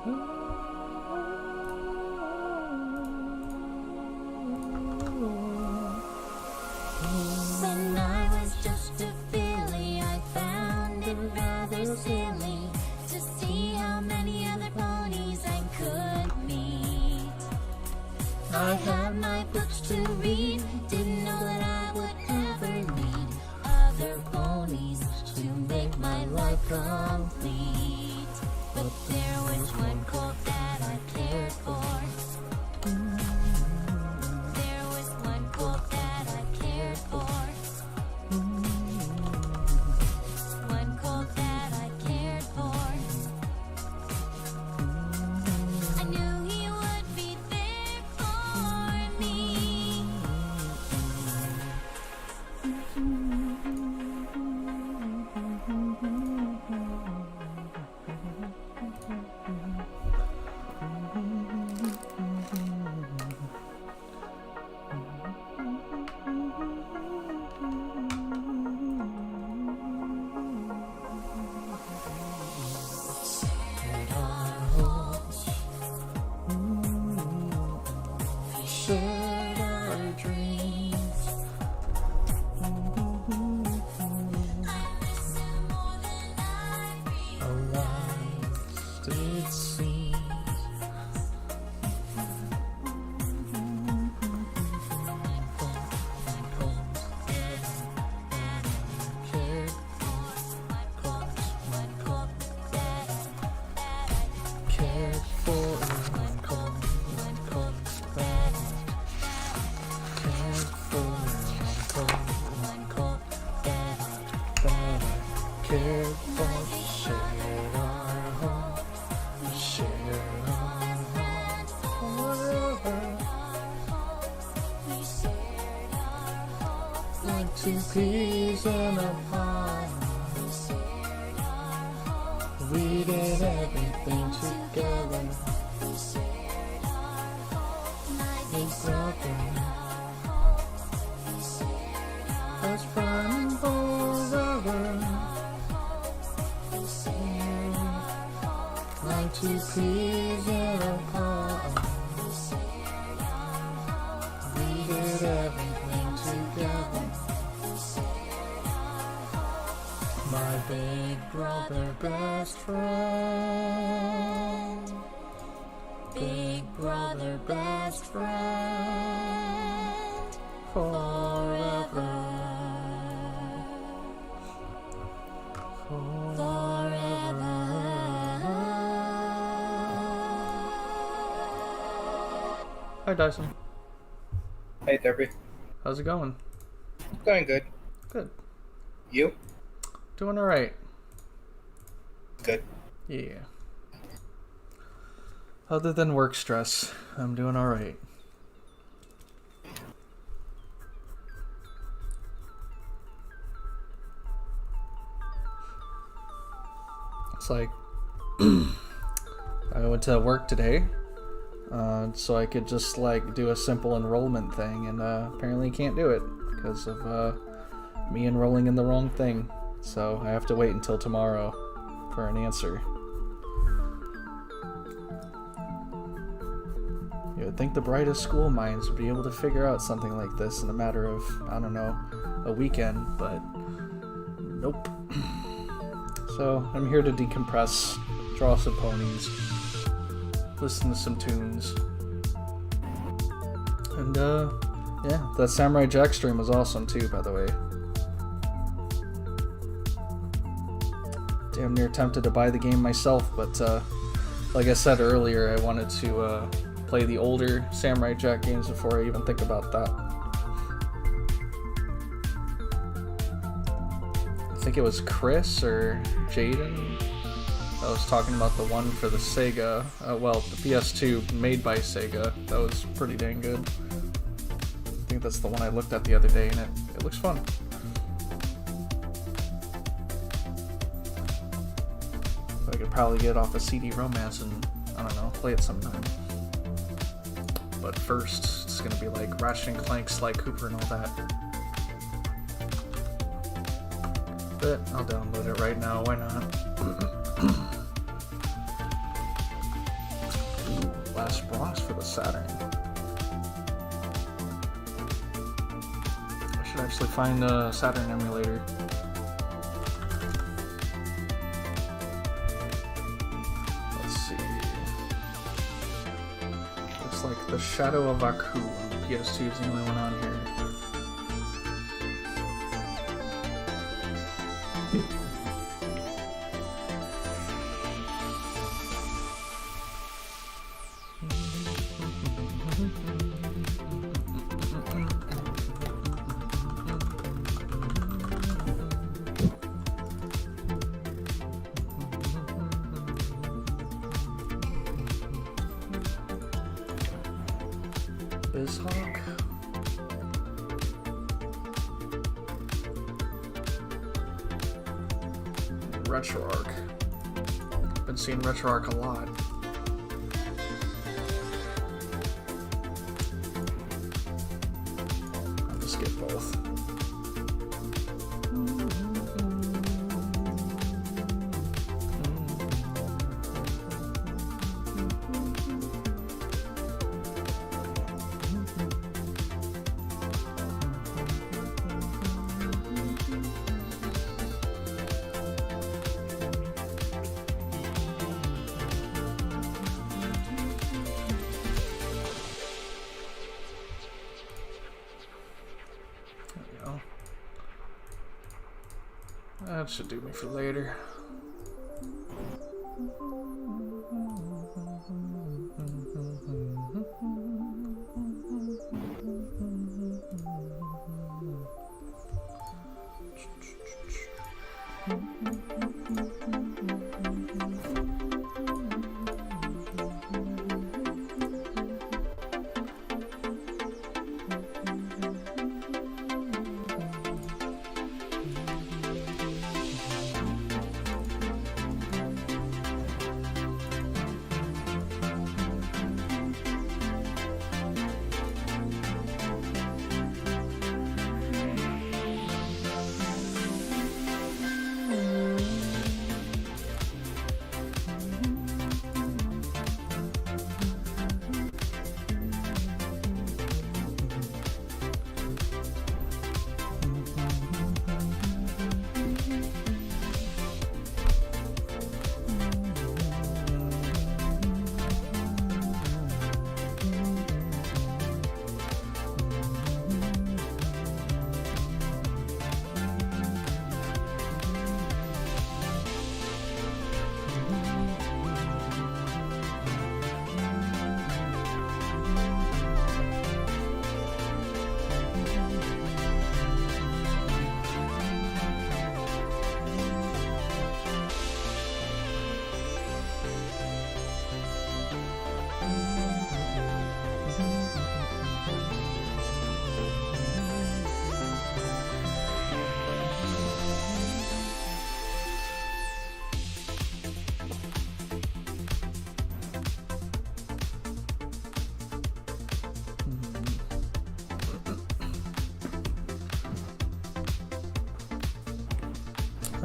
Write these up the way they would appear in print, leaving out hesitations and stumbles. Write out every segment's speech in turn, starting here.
When I was just a filly, I found it rather silly to see how many other ponies I could meet. I had my books to read, didn't know that I would ever need other ponies to make my life complete. But there was one colt that I cared for. There was one colt that I cared for. One colt that I cared for. I knew he would be there for me. Shared our dreams. I miss him more than I realized it seems. Cared for one colt that cared for one colt that cared for. Shared our hopes, we shared our hopes forever. Like two peas in a pod. We did everything together. My brother, best friend forever. Like two peas in a pod. We did everything together. My big brother, best friend. Big brother, best friend. Forever. Forever. Hi Dyson. Hey Derby. How's it going? Going good. Good. You? Doing alright. Good. Yeah. Other than work stress, I'm doing alright. It's like I went to work today, so I could just like do a simple enrollment thing, and apparently can't do it because of me enrolling in the wrong thing. So I have to wait until tomorrow for an answer. You would think the brightest school minds would be able to figure out something like this in a matter of, I don't know, a weekend, but nope. So I'm here to decompress, draw some ponies, listen to some tunes, and yeah, that Samurai Jack stream was awesome too, by the way. Damn near tempted to buy the game myself, but like I said earlier, I wanted to play the older Samurai Jack games before I even think about that. I think it was Chris or Jaden that was talking about the one for the Sega, well, the PS2 made by Sega. That was pretty dang good. I think that's the one I looked at the other day, and it looks fun. I could probably get off a CD romance and, I don't know, play it sometime. But first, it's gonna be like Ratchet and Clank, Sly Cooper, and all that. But I'll download it right now, why not? last boss for the Saturn. I should actually find a Saturn emulator. Let's see. Looks like the Shadow of Aku on the PS2 is the only one on here. BizHawk. RetroArch. Been seeing RetroArch a lot. I'll just get both. That should do me for later.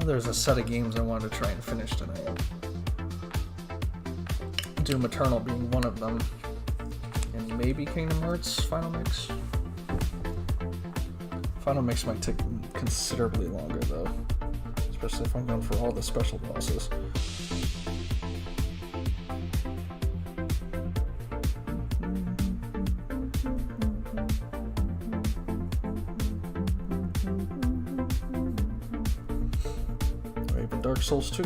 There's a set of games I wanted to try and finish tonight. Doom Eternal being one of them. And maybe Kingdom Hearts Final Mix. Final Mix might take considerably longer though. Especially if I'm going for all the special bosses. Dark Souls 2.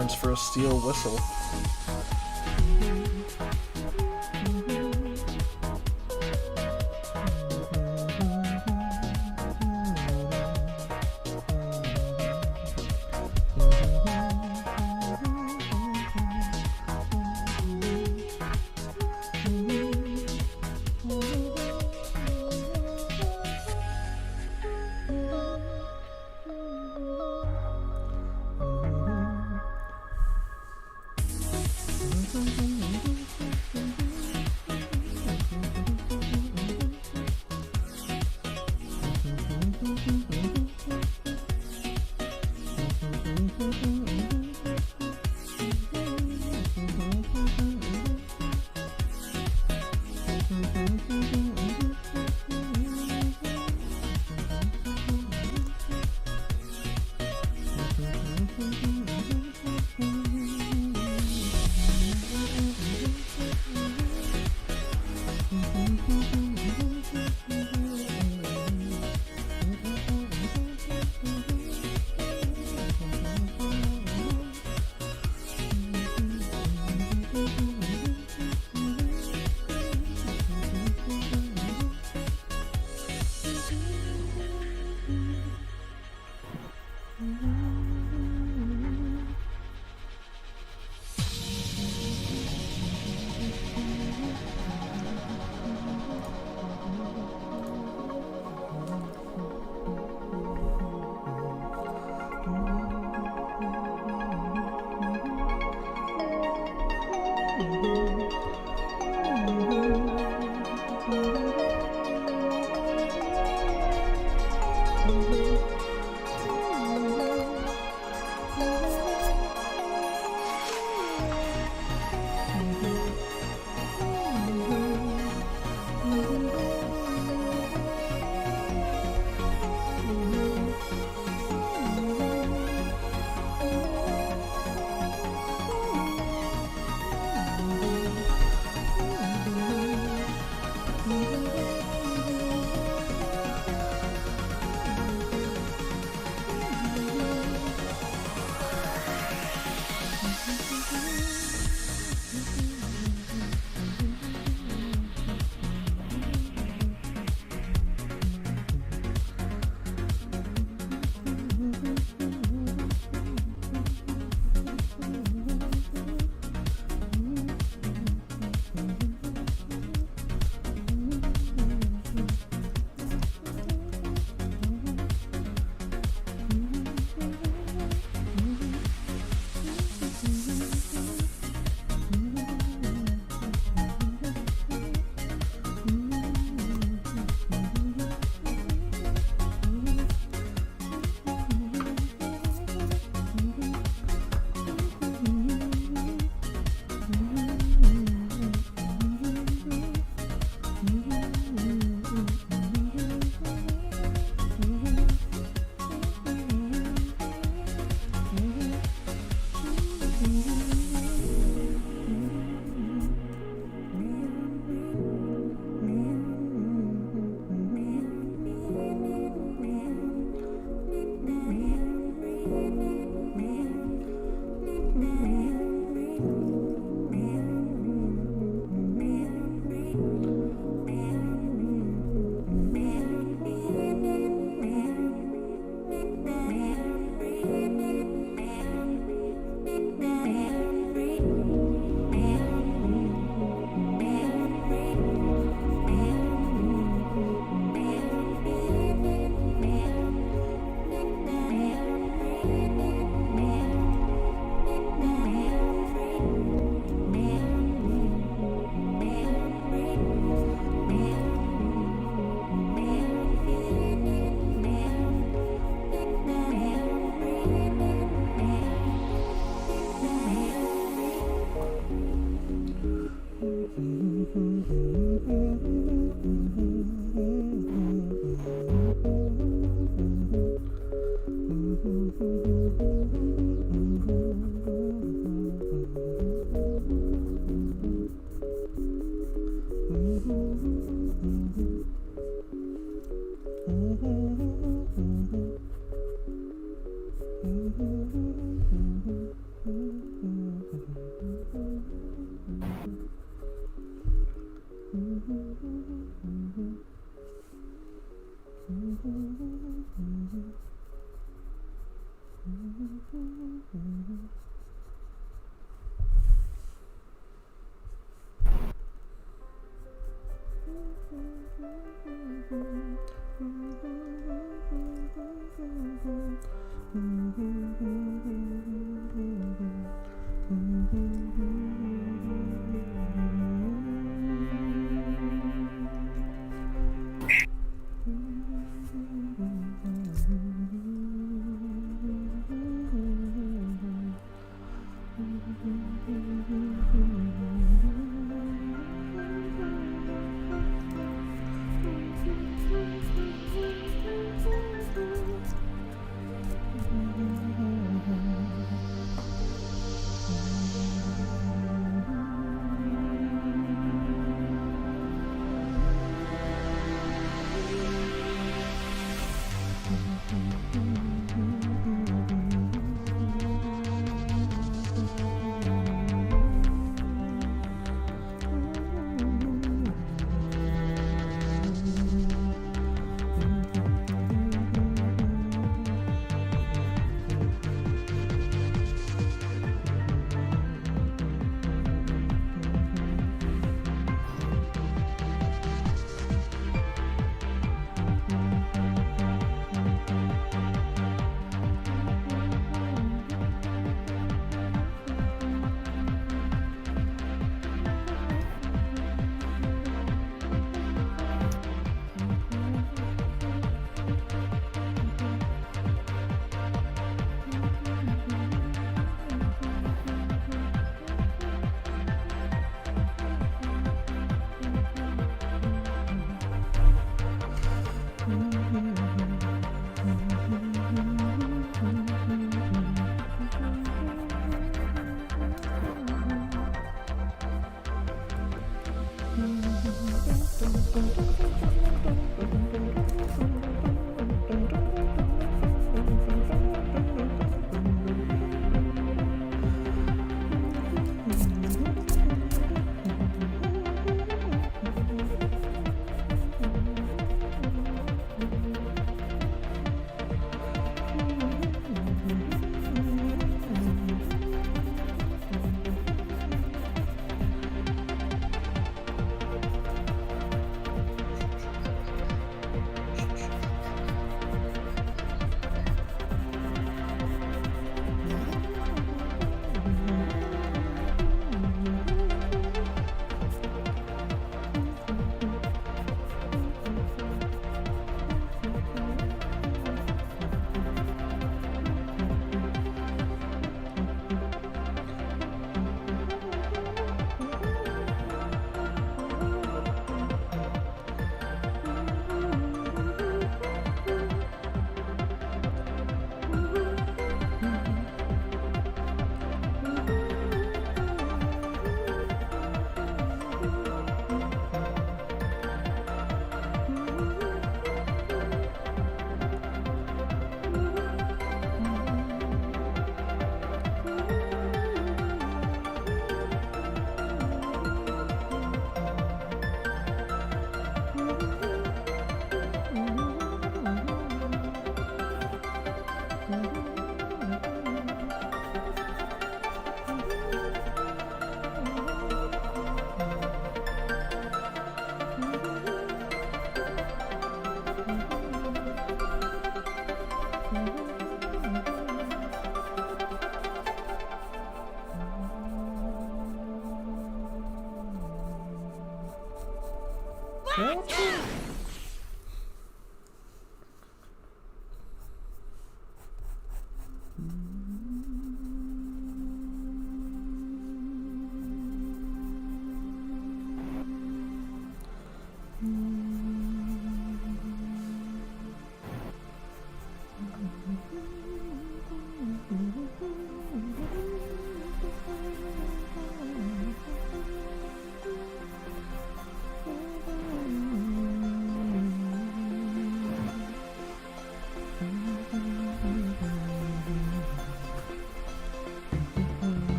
reference for a steel whistle.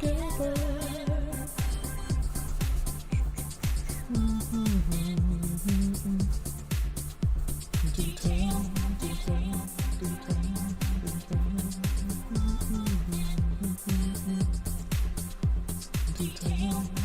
together. Detail, detail, detail,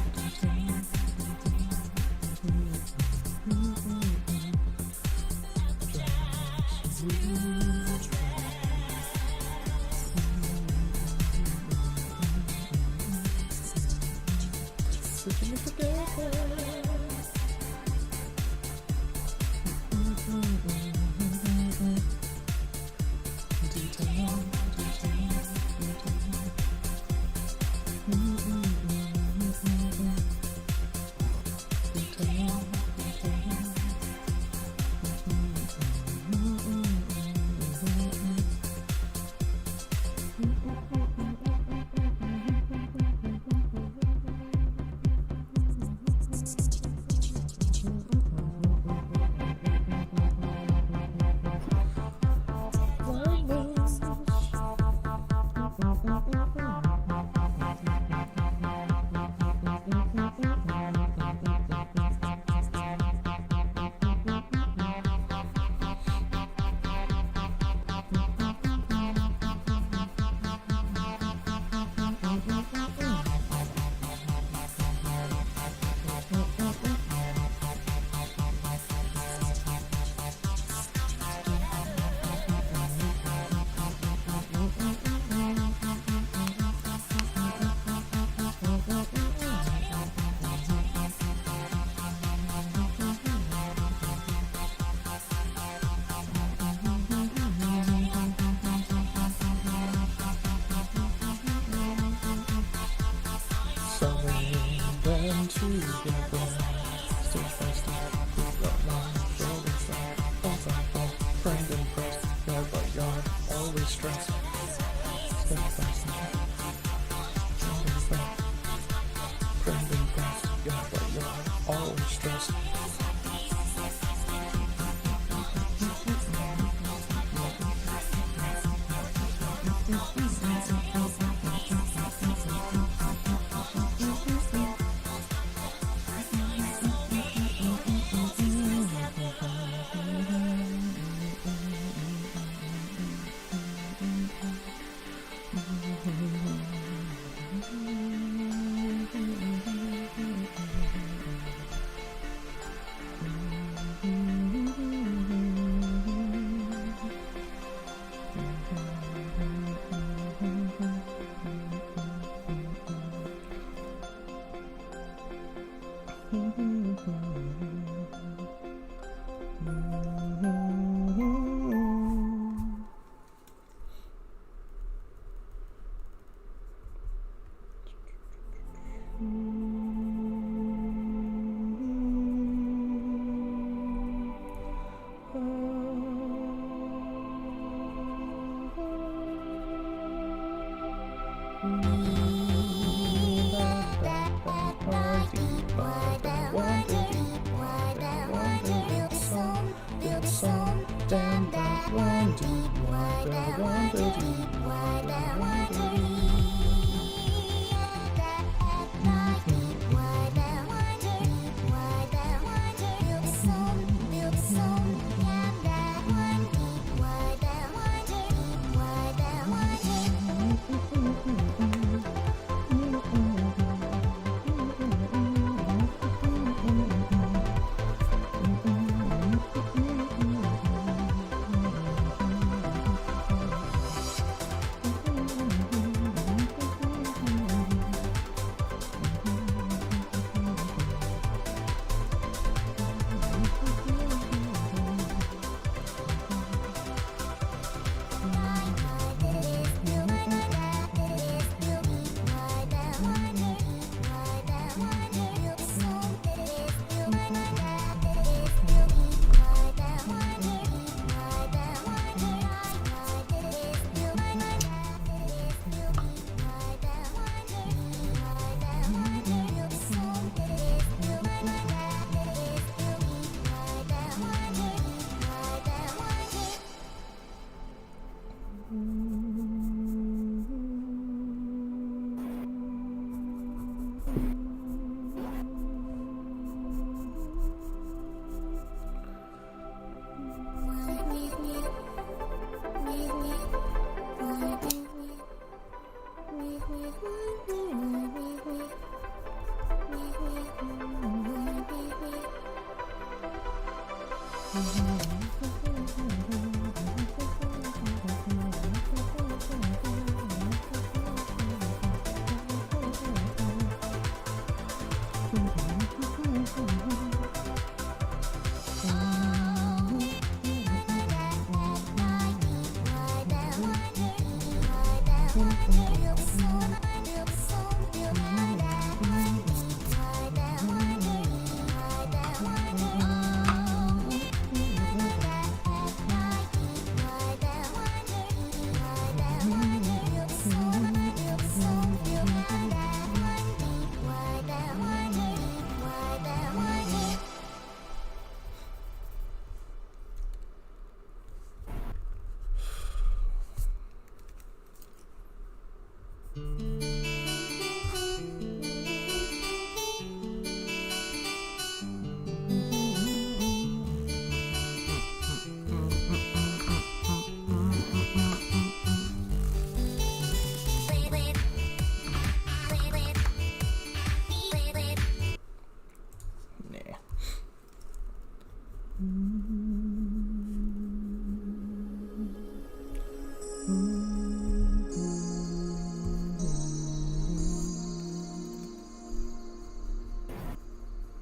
Nah.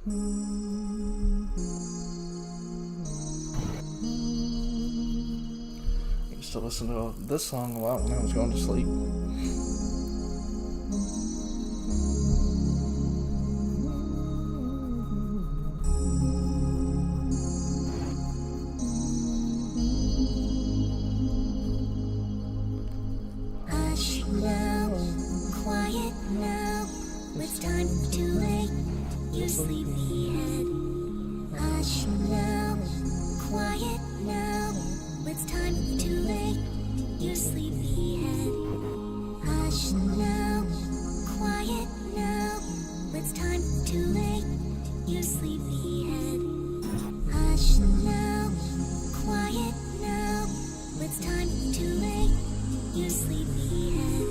I used to listen to this song a lot when I was going to sleep. Hush now, quiet now. It's time to lay your sleepy head. Hush now, quiet now. It's time to lay your sleepy head. Hush now, quiet now. It's time to lay your sleepy head. Hush now, quiet now. It's time to lay your sleepy head.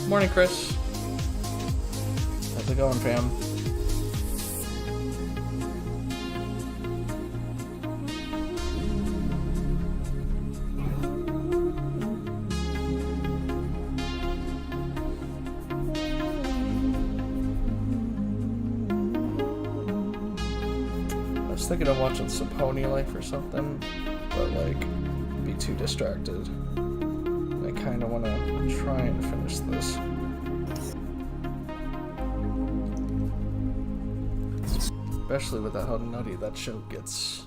Morning, Chris. How's it going, fam? I was thinking of watching some Pony Life or something, but like, be too distracted. I kind of want to try and finish this. Especially with how nutty that show gets.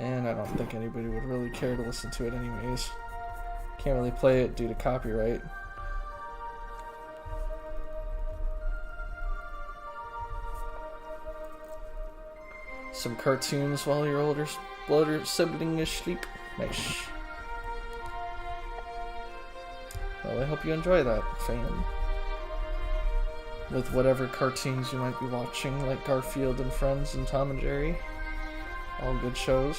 And I don't think anybody would really care to listen to it anyways. Can't really play it due to copyright. Some cartoons while your older sibling is asleep. Nice. Well, I hope you enjoy that, fam. With whatever cartoons you might be watching, like Garfield and Friends and Tom and Jerry. All good shows.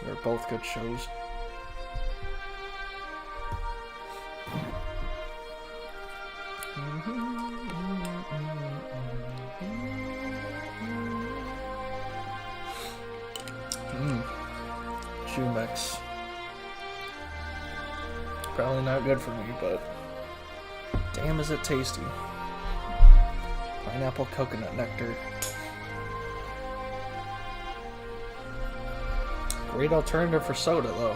They're both good shows. Jumex. Probably not good for me, but damn is it tasty. Pineapple coconut nectar. Great alternative for soda, though.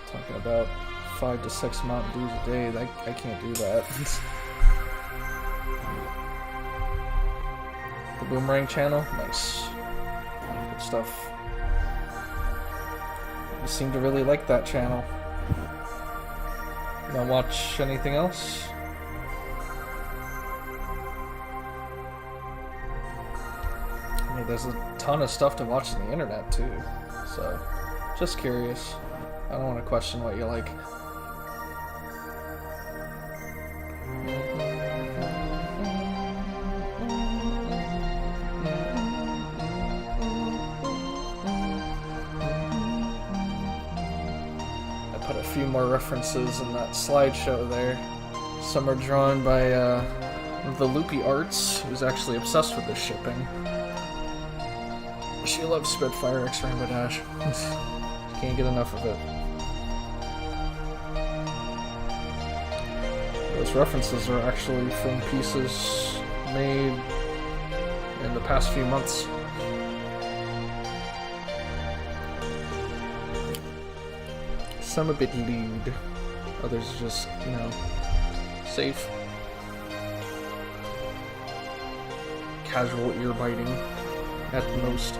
Talking about 5 to 6 Mountain Dews a day, I can't do that. The Boomerang channel, nice. Good stuff. You seem to really like that channel. You wanna watch anything else? I mean, there's a ton of stuff to watch on the internet too, so just curious. I don't want to question what you like. I put a few more references in that slideshow there. Some are drawn by the Loopy Arts, who's actually obsessed with this shipping. She loves Spitfire X Rainbow Dash. Can't get enough of it. Those references are actually from pieces made in the past few months. Some a bit lewd, others just, you know, safe. Casual ear biting at the most.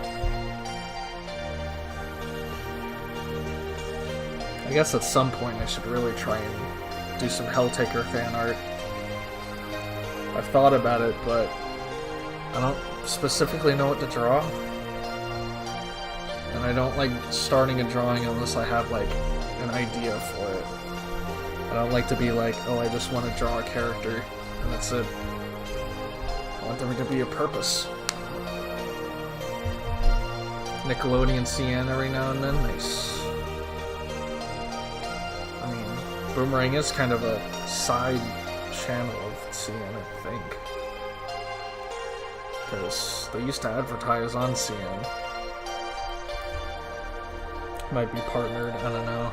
I guess at some point I should really try and do some Helltaker fan art. I've thought about it, but I don't specifically know what to draw. And I don't like starting a drawing unless I have like an idea for it. I don't like to be like, oh, I just want to draw a character and that's it. I want there to be a purpose. Nickelodeon CN every now and then, nice. I mean, Boomerang is kind of a side channel of CN, I think. Because they used to advertise on CN. Might be partnered, I don't know.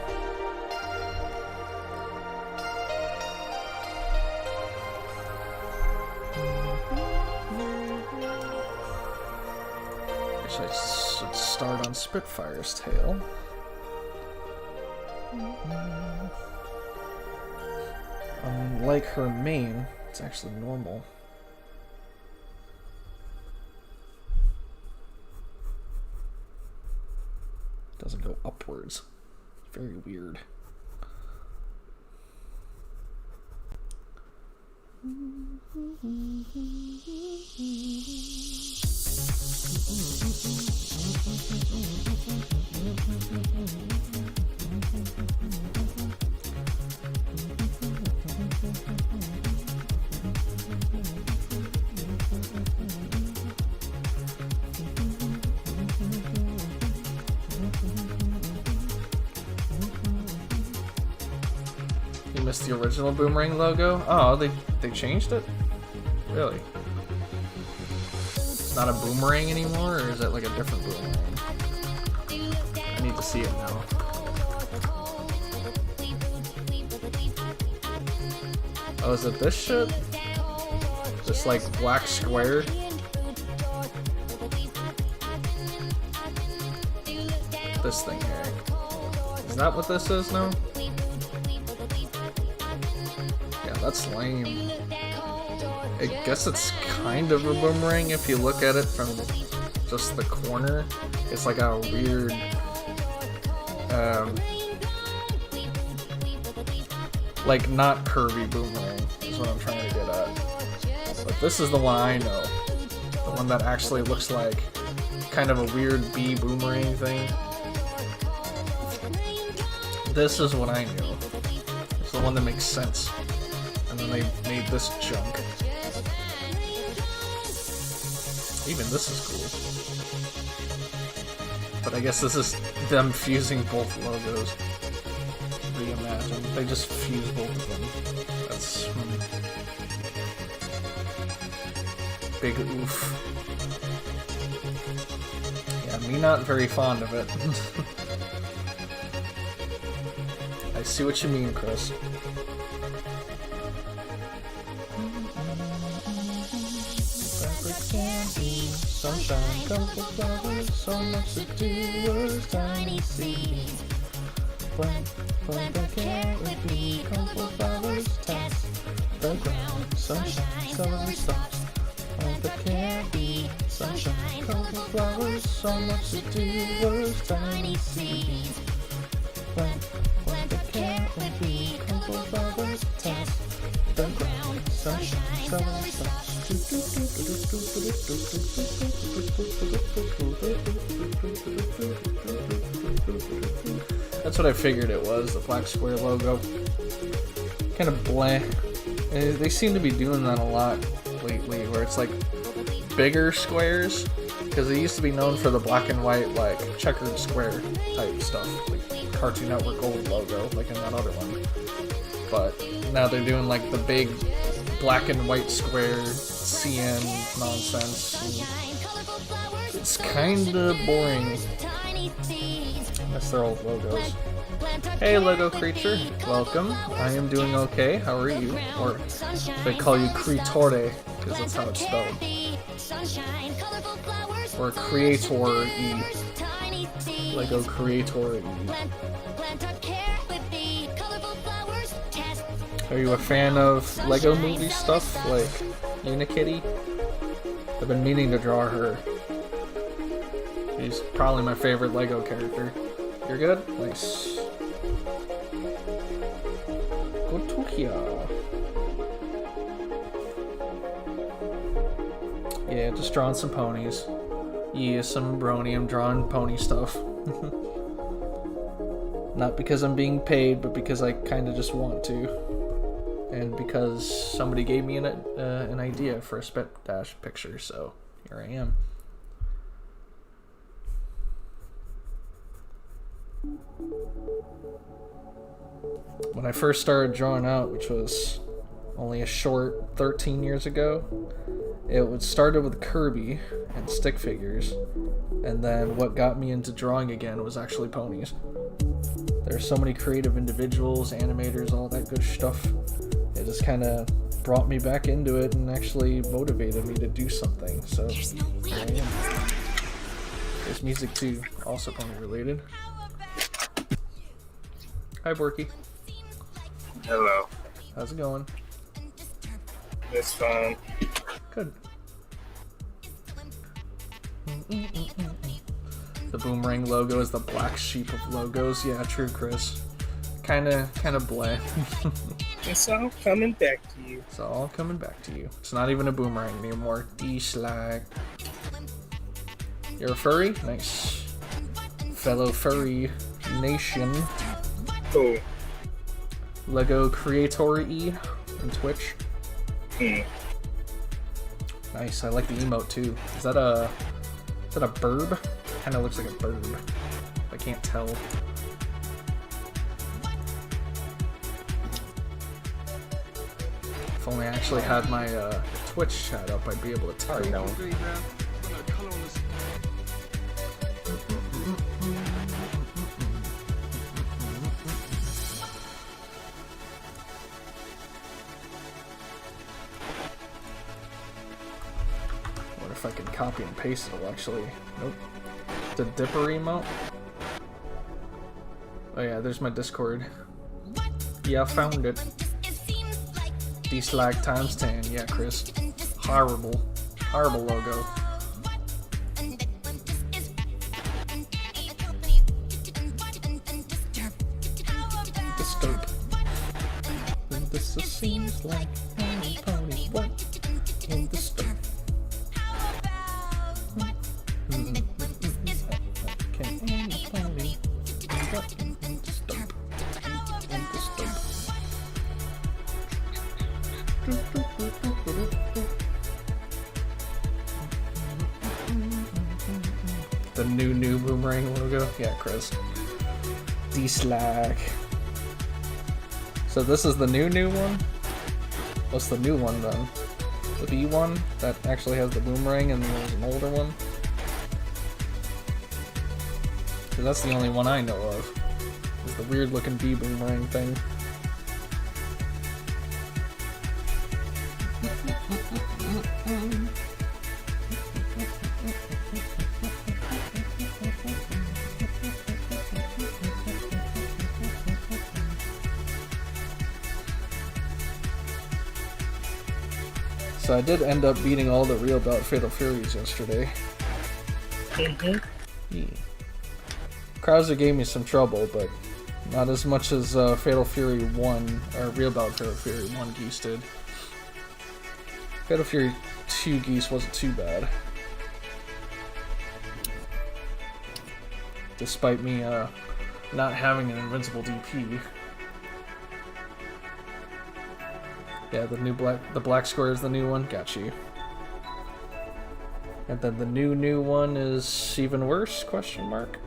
Guess I should start on Spitfire's tail. Unlike her mane, it's actually normal. It doesn't go upwards. It's very weird. missed the original Boomerang logo? Oh, they changed it? Really? It's not a boomerang anymore, or is it like a different boomerang? I need to see it now. Oh, is it this shit? This like black square? This thing here. Is that what this is now? Yeah, that's lame. I guess it's kind of a boomerang if you look at it from just the corner. It's like a weird, like not curvy boomerang is what I'm trying to get at. But this is the one I know. The one that actually looks like kind of a weird bee boomerang thing. This is what I knew. It's the one that makes sense. And then they made this junk. Even this is cool. But I guess this is them fusing both logos. Reimagine. They just fuse both of them. That's big oof. Yeah, me not very fond of it. I see what you mean, Chris. Sunshine, colorful flowers, so much to do, words, tiny seeds. Plant the carrot with me, colorful flowers, test the ground. Sunshine, colorful stars. Plant the carrot, sunshine, colorful flowers, so much to do, words, tiny seeds. Plant the carrot with me, colorful flowers, test the ground. Sunshine, colorful stars. That's what I figured it was, the black square logo. Kind of bland. They seem to be doing that a lot lately, where it's like bigger squares, because they used to be known for the black and white, like checkered square type stuff, like Cartoon Network old logo, like in that other one. But now they're doing like the big black and white square CN nonsense. It's kinda boring. That's their old logos. Hey Lego creature, welcome. I am doing okay. How are you? Or they call you Creatore, because that's how it's spelled. Or Creator-E. Lego Creator-E. Are you a fan of Lego movie stuff, like Unikitty? I've been meaning to draw her. She's probably my favorite Lego character. You're good? Nice. Go to here. Yeah, just drawing some ponies. Yeah, some brony, I'm drawing pony stuff. Not because I'm being paid, but because I kind of just want to. And because somebody gave me an idea for a SpitDash picture, so here I am. When I first started drawing out, which was only a short 13 years ago, it started with Kirby and stick figures, and then what got me into drawing again was actually ponies. There's so many creative individuals, animators, all that good stuff. It just kind of brought me back into it and actually motivated me to do something, so here I am. There's music too, also pony related. Hi Borky. Hello. How's it going? It's fun. Good. The boomerang logo is the black sheep of logos. Yeah, true, Chris. Kinda bleh. It's all coming back to you. It's all coming back to you. It's not even a boomerang anymore. D-slag. You're a furry? Nice. Fellow furry nation. Cool. Lego Creator-E on Twitch. Nice, I like the emote too. Is that a burb? Kinda looks like a burb. I can't tell. If only I actually had my Twitch chat up, I'd be able to tell you. What if I can copy and paste it? Actually, nope. The Dipper emote. Oh yeah, there's my Discord. Yeah, I found it. Dislike times 10. Yeah, Chris. Horrible. Horrible logo. Disturb. This seems like any pony. What? In disturb. Can any pony? What in disturb? In disturb. The new boomerang logo? Yeah, Chris. Dislike. So this is the new one? What's the new one then? The B one that actually has the boomerang and there's an older one? Because that's the only one I know of. Is the weird looking B boomerang thing. So I did end up beating all the real bout Fatal Furies yesterday. Yeah. Krauser gave me some trouble, but not as much as Fatal Fury 1, or real bout Fatal Fury 1 Geese did. Fatal Fury 2 Geese wasn't too bad. Despite me not having an invincible DP. Yeah, the black square is the new one. Got you. And then the new one is even worse? Question mark.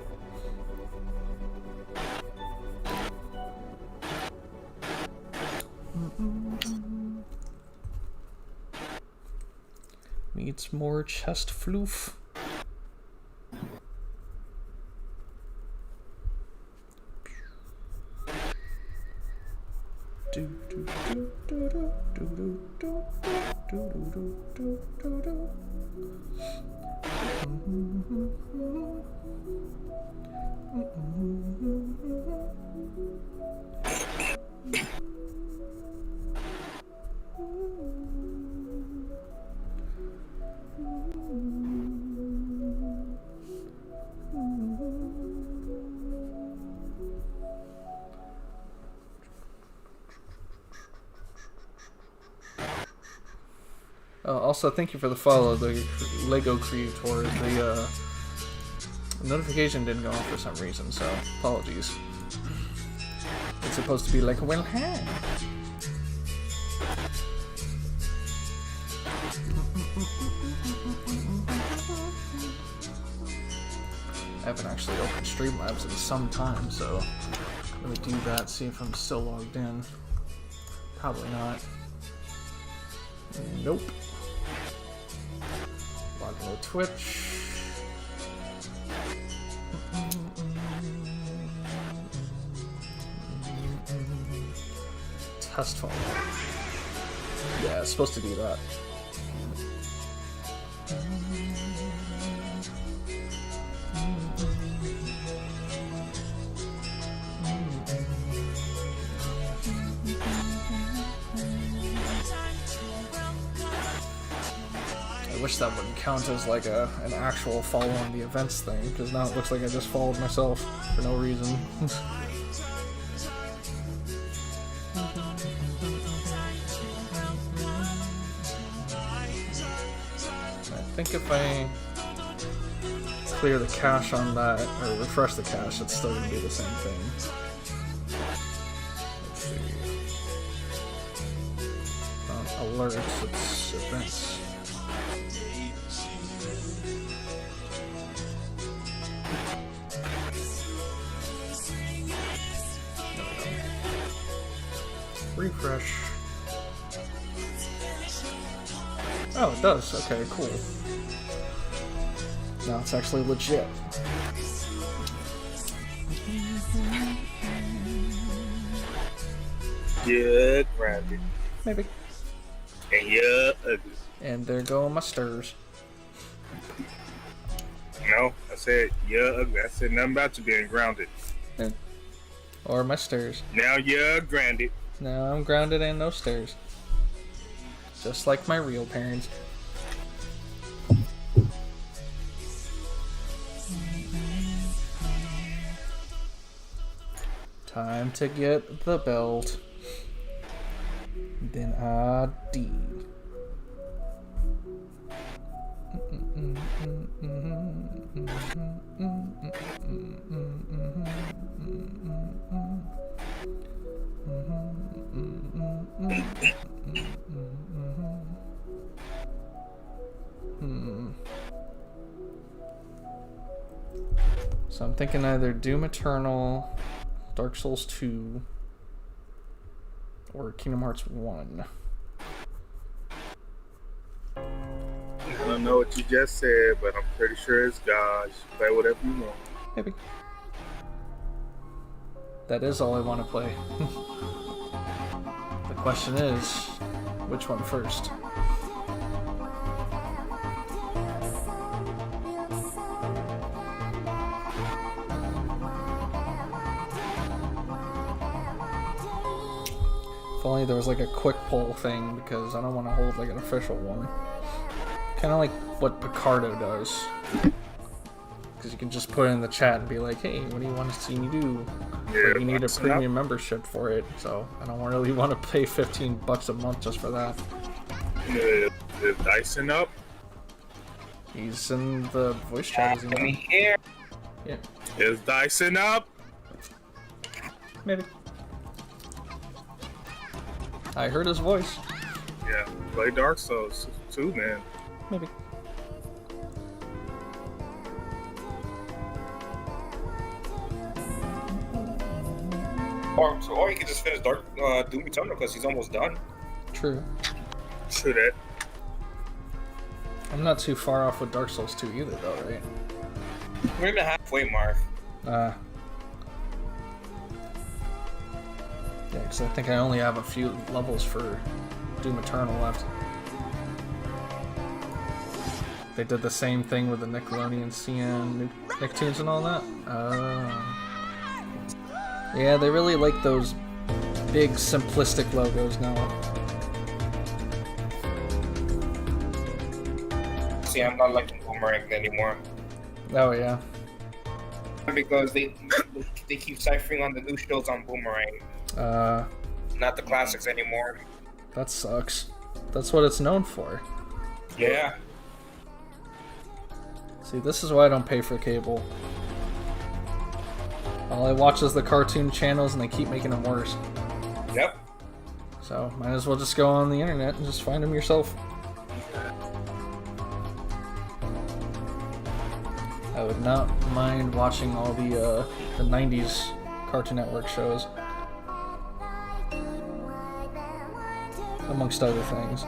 Needs more chest floof. Also, thank you for the follow, the Lego Creator. The notification didn't go off for some reason, so apologies. It's supposed to be like, well, hey. I haven't actually opened Streamlabs in some time, so let me do that, see if I'm still logged in. Probably not. Nope. Logged into Twitch. Test phone. Yeah, it's supposed to do that. I wish that wouldn't count as like an actual following the events thing, because now it looks like I just followed myself for no reason. I think if I clear the cache on that, or refresh the cache, it's still going to be the same thing. Let's see. Alerts, it's events. Refresh. Oh, it does. Okay, cool. Now it's actually legit. Yeah, grounded. Maybe. And yeah, ugly. And there go my stirs. No, I said yeah, ugly. I said nothing about you being grounded. Yeah. Or my stirs. Now you're grounded. No, I'm grounded and no stairs. Just like my real parents. Time to get the belt. Then I D. So I'm thinking either Doom Eternal, Dark Souls 2, or Kingdom Hearts 1. I don't know what you just said, but I'm pretty sure it's God. You should play whatever you want. Maybe. That is all I want to play. The question is, which one first? If only there was like a quick poll thing, because I don't want to hold like an official one. Kind of like what Picardo does. Because you can just put it in the chat and be like, hey, what do you want to see me do? Yeah, But you need a premium membership for it, so I don't really want to pay $15 a month just for that. Is Dyson up? He's in the voice chat, isn't he? Here. Yeah, Is Dyson up? maybe. I heard his voice. Yeah, play Dark Souls too, man. Maybe. Or you could just finish Doom Eternal because he's almost done. True. True that. I'm not too far off with Dark Souls 2 either, though, right? We're in the halfway mark. Yeah, because I think I only have a few levels for Doom Eternal left. They did the same thing with the Nickelodeon CN Nicktoons and all that. Yeah, they really like those big, simplistic logos now. See, I'm not liking Boomerang anymore Oh, yeah. because they keep ciphering on the new shows on Boomerang, not the classics anymore. That sucks. That's what it's known for. Yeah. See, this is why I don't pay for cable. All I watch is the cartoon channels, and they keep making them worse. Yep. So, might as well just go on the internet and just find them yourself. I would not mind watching all the 90s Cartoon Network shows. Amongst other things.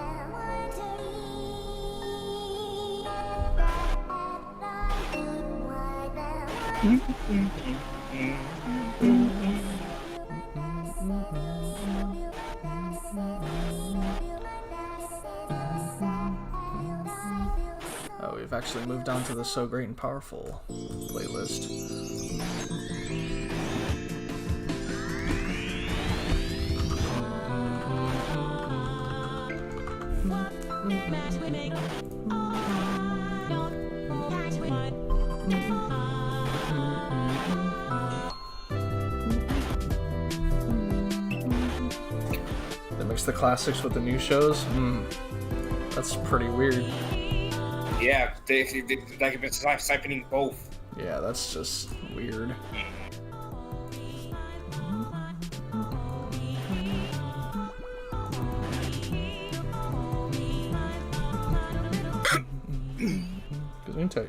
Oh, we've actually moved on to the So Great and Powerful playlist. They mix the classics with the new shows? That's pretty weird. Yeah, they like have been siphoning both. Yeah, that's just weird. Gesundheit.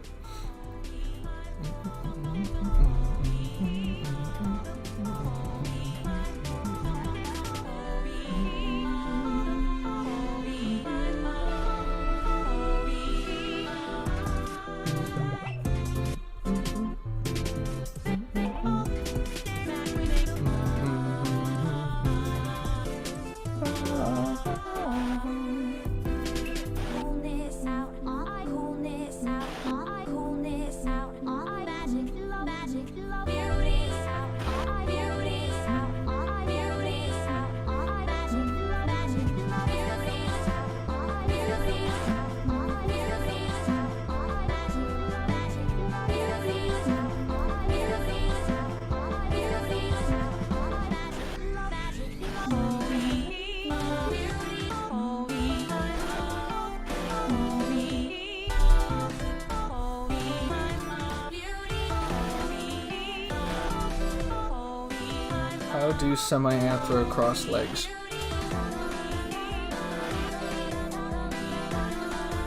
How do semi-anthro cross legs?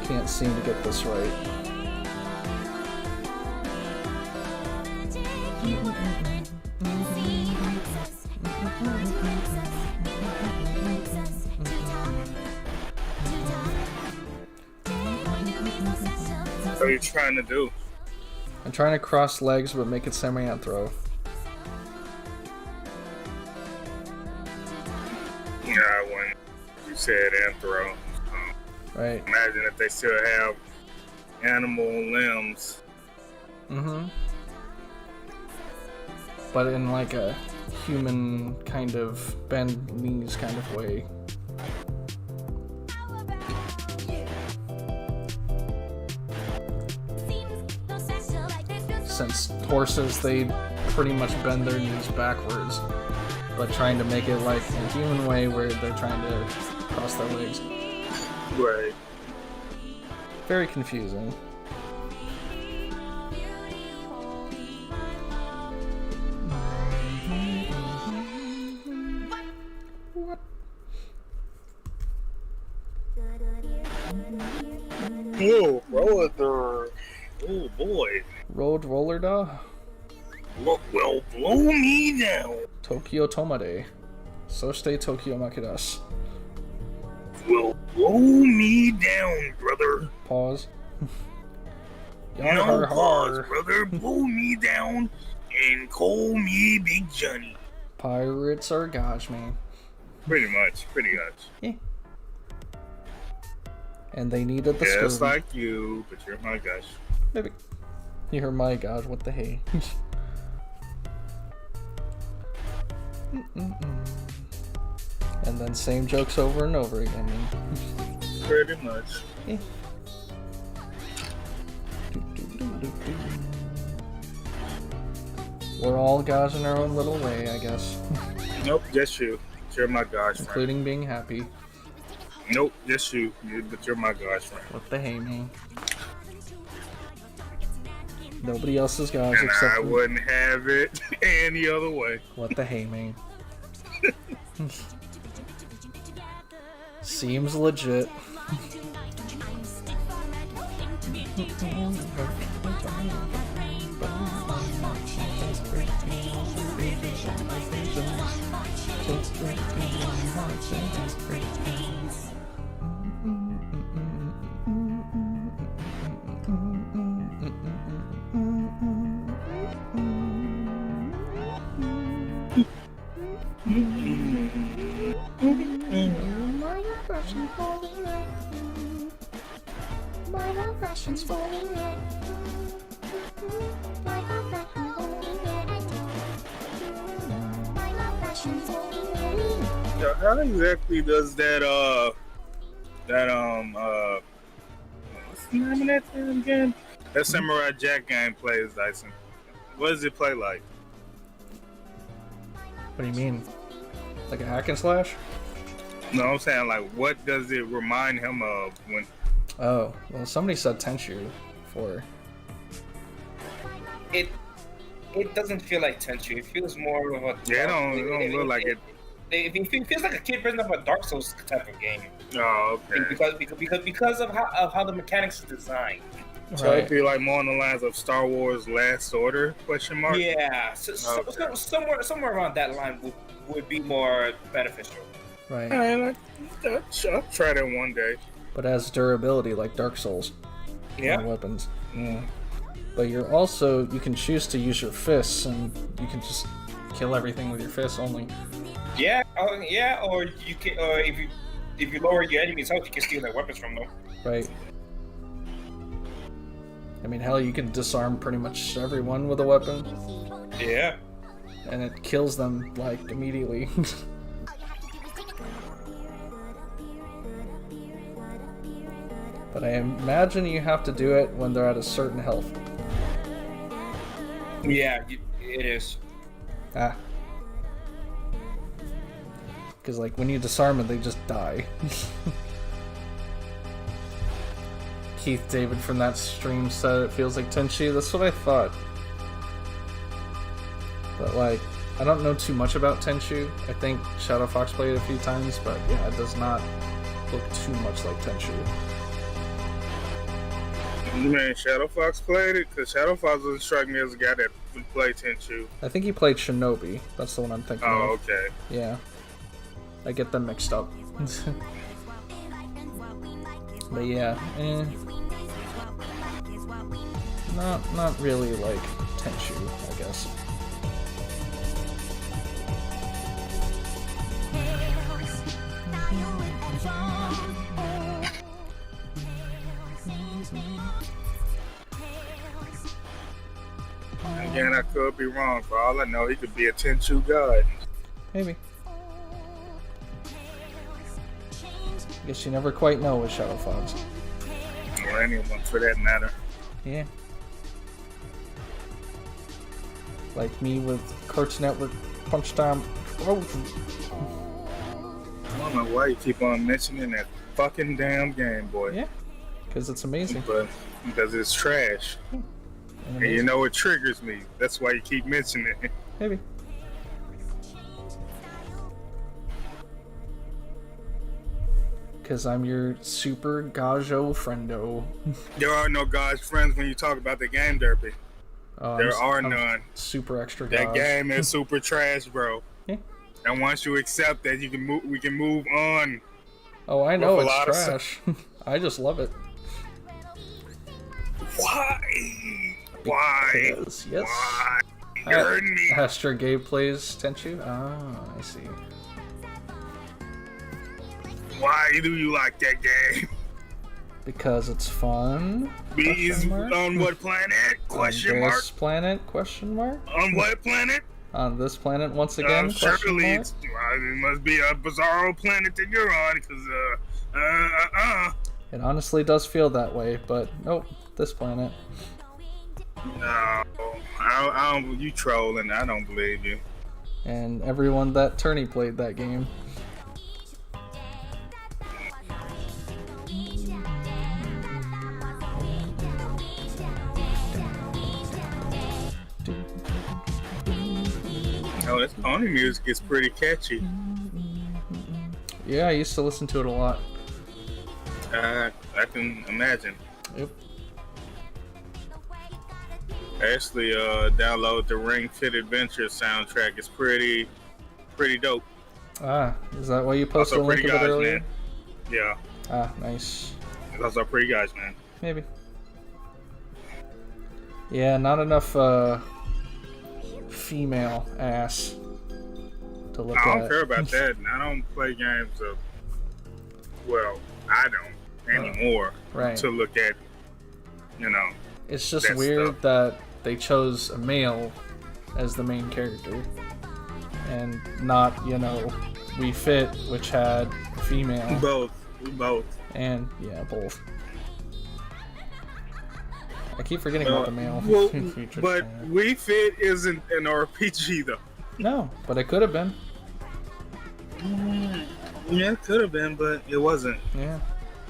Can't seem to get this right. What are you trying to do? I'm trying to cross legs but make it semi-anthro. Yeah, when you said anthro. Right. Imagine if they still have animal limbs. Mm-hmm. But in like a human kind of bend knees kind of way. Since horses, they pretty much bend their knees backwards, but trying to make it like a human way where they're trying to cross their legs. Right. Very confusing. What? Oh, roller. Oh boy. Road roller da? Well, blow me down. Tokyo Tomade. Soste Tokyo Makidas. Well, blow me down, brother. Pause. No pause, brother. Blow me down and call me Big Johnny. Pirates are gosh, man. Pretty much. Yeah. And they needed the Just scurvy. like you, but you're my gosh. Maybe. You're my god, what the hey. And then same jokes over and over again. Pretty much. Yeah. We're all gods in our own little way, I guess. Nope, just you. You're my gosh friend. Including being happy. Nope, just you. But you're my gosh friend. What the hey, man. Nobody else is gods And except I me. wouldn't have it any other way. What the hey, man. Seems legit. So how exactly does that what's the name of that thing again? That Samurai Jack game plays, Dyson. What does it play like? What do you mean? Like a hack and slash? No, I'm saying like what does it remind him of when Oh, well somebody said Tenchu for It doesn't feel like Tenchu. It feels more of a. Yeah, it don't look like it. It feels like a kid version of a Dark Souls type of game. Oh, okay. Because of how the mechanics are designed. So it'd be like more on the lines of Star Wars Last Order ? Yeah, Okay. somewhere around that line would be more beneficial. right. Alright, I'll try that one day. But has durability like Dark Souls. Yeah. And weapons. Yeah. But you can choose to use your fists and you can just kill everything with your fists only. Yeah, or you can, or if you lower your enemy's health, you can steal their weapons from them. Right. I mean, hell, you can disarm pretty much everyone with a weapon. Yeah. And it kills them, like, immediately. But I imagine you have to do it when they're at a certain health. Yeah, it is. Ah. Because, like, when you disarm them, they just die. Keith David from that stream said it feels like Tenchi. That's what I thought. But, like, I don't know too much about Tenchu. I think Shadow Fox played it a few times, but yeah, it does not look too much like Tenchu. You mean Shadow Fox played it? Because Shadow Fox doesn't strike me as a guy that would play Tenchu. I think he played Shinobi. That's the one I'm thinking of. Oh, okay. Yeah. I get them mixed up. But yeah, Not really like Tenchu, I guess. Again, I could be wrong. For all I know, he could be a Tenchu god. Maybe. Guess you never quite know with Shadow Fox. Or anyone for that matter. Yeah. Like me with Cartoon Network Punch Time. Oh. I don't know why you keep on mentioning that fucking damn game, boy. Yeah. Because it's amazing. But because it's trash. And you know it triggers me. That's why you keep mentioning it. Maybe. Because I'm your super gajo friendo. There are no God's friends when you talk about the game, Derpy. There are none. Super extra That gauge. game is super trash, bro. Yeah. And once you accept that, you can move. We can move on. Oh, I know With a it's lot of trash. I just love it. Why? Why? Because, yes. Why? You heard me. Astro Gay plays Tenchu? Ah, I see. Why do you like that game? Because it's fun. Bees on what planet? Question on mark. this planet? Question mark. On what planet? On this planet once again? Surely mark? it must be a bizarro planet that you're on, because It honestly does feel that way, but nope, this planet. No, I don't. You trolling? I don't believe you. And everyone that Turney played that game. Oh, this pony music is pretty catchy. Yeah, I used to listen to it a lot. I can imagine. Yep. Actually, download the Ring Fit Adventure soundtrack. It's pretty dope. Ah, is that why you posted a Also link of pretty it guys, earlier? man. Yeah. Ah, nice. It's also pretty guys, man. Maybe. Yeah, not enough female ass to look at. I don't care about that. I don't play games of. Well, I don't anymore. Right. To look at, you know. It's just that weird stuff. that they chose a male as the main character and not, you know, We Fit, which had female. Both. And yeah, both. I keep forgetting about the male Well, features. but We Fit isn't an RPG though. No, but it could have been. Yeah, it could have been, but it wasn't. Yeah,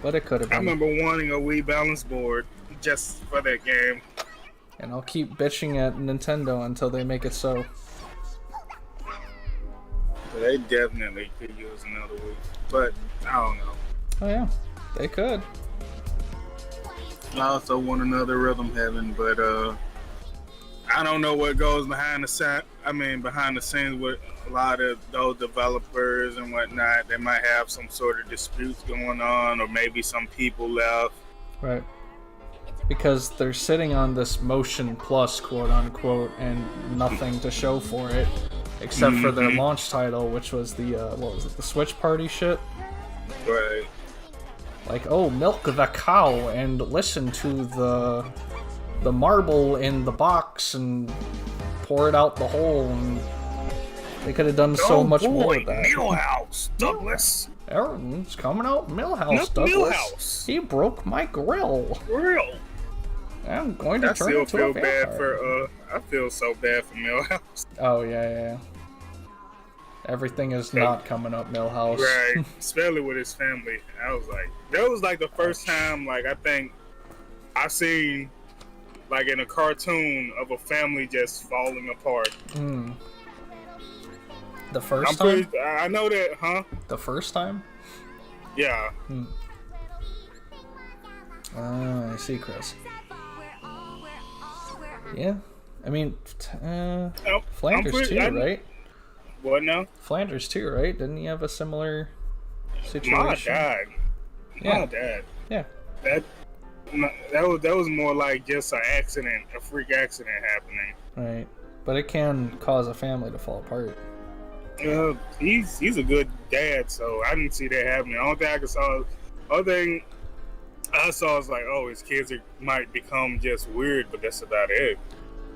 but it could have I been. remember wanting a Wii balance board just for that game. And I'll keep bitching at Nintendo until they make it so. They definitely could use another Wii, but I don't know. Oh yeah, they could. I also want another Rhythm Heaven, but I don't know what goes behind the scenes with a lot of those developers and whatnot. They might have some sort of disputes going on, or maybe some people left. Right. Because they're sitting on this Motion Plus, quote unquote, and nothing to show for it, except for their launch title, which was the what was it, the Switch Party shit. Right. Like, oh, milk the cow and listen to the marble in the box and pour it out the hole. And they could have done so much more with that. Millhouse, Douglas. Aaron's coming out, Millhouse, Douglas. Millhouse. He broke my grill. Real. I'm going to I turn still into feel a bad vampire. for. I feel so bad for Millhouse. Oh yeah. Everything is not coming up, Millhouse. Right, especially with his family. I was like, that was like the first time, like I think I seen, like in a cartoon of a family just falling apart. The first time? I know that, huh? The first time? Yeah. I see, Chris. Yeah. I mean, Flanders too, right? What now? Flanders too, right? Didn't he have a similar situation? My dad. Yeah. My dad. Yeah. That was more like just an accident, a freak accident happening. Right. But it can cause a family to fall apart. He's a good dad, so I didn't see that happening. The only thing I saw was like, oh, his kids might become just weird, but that's about it.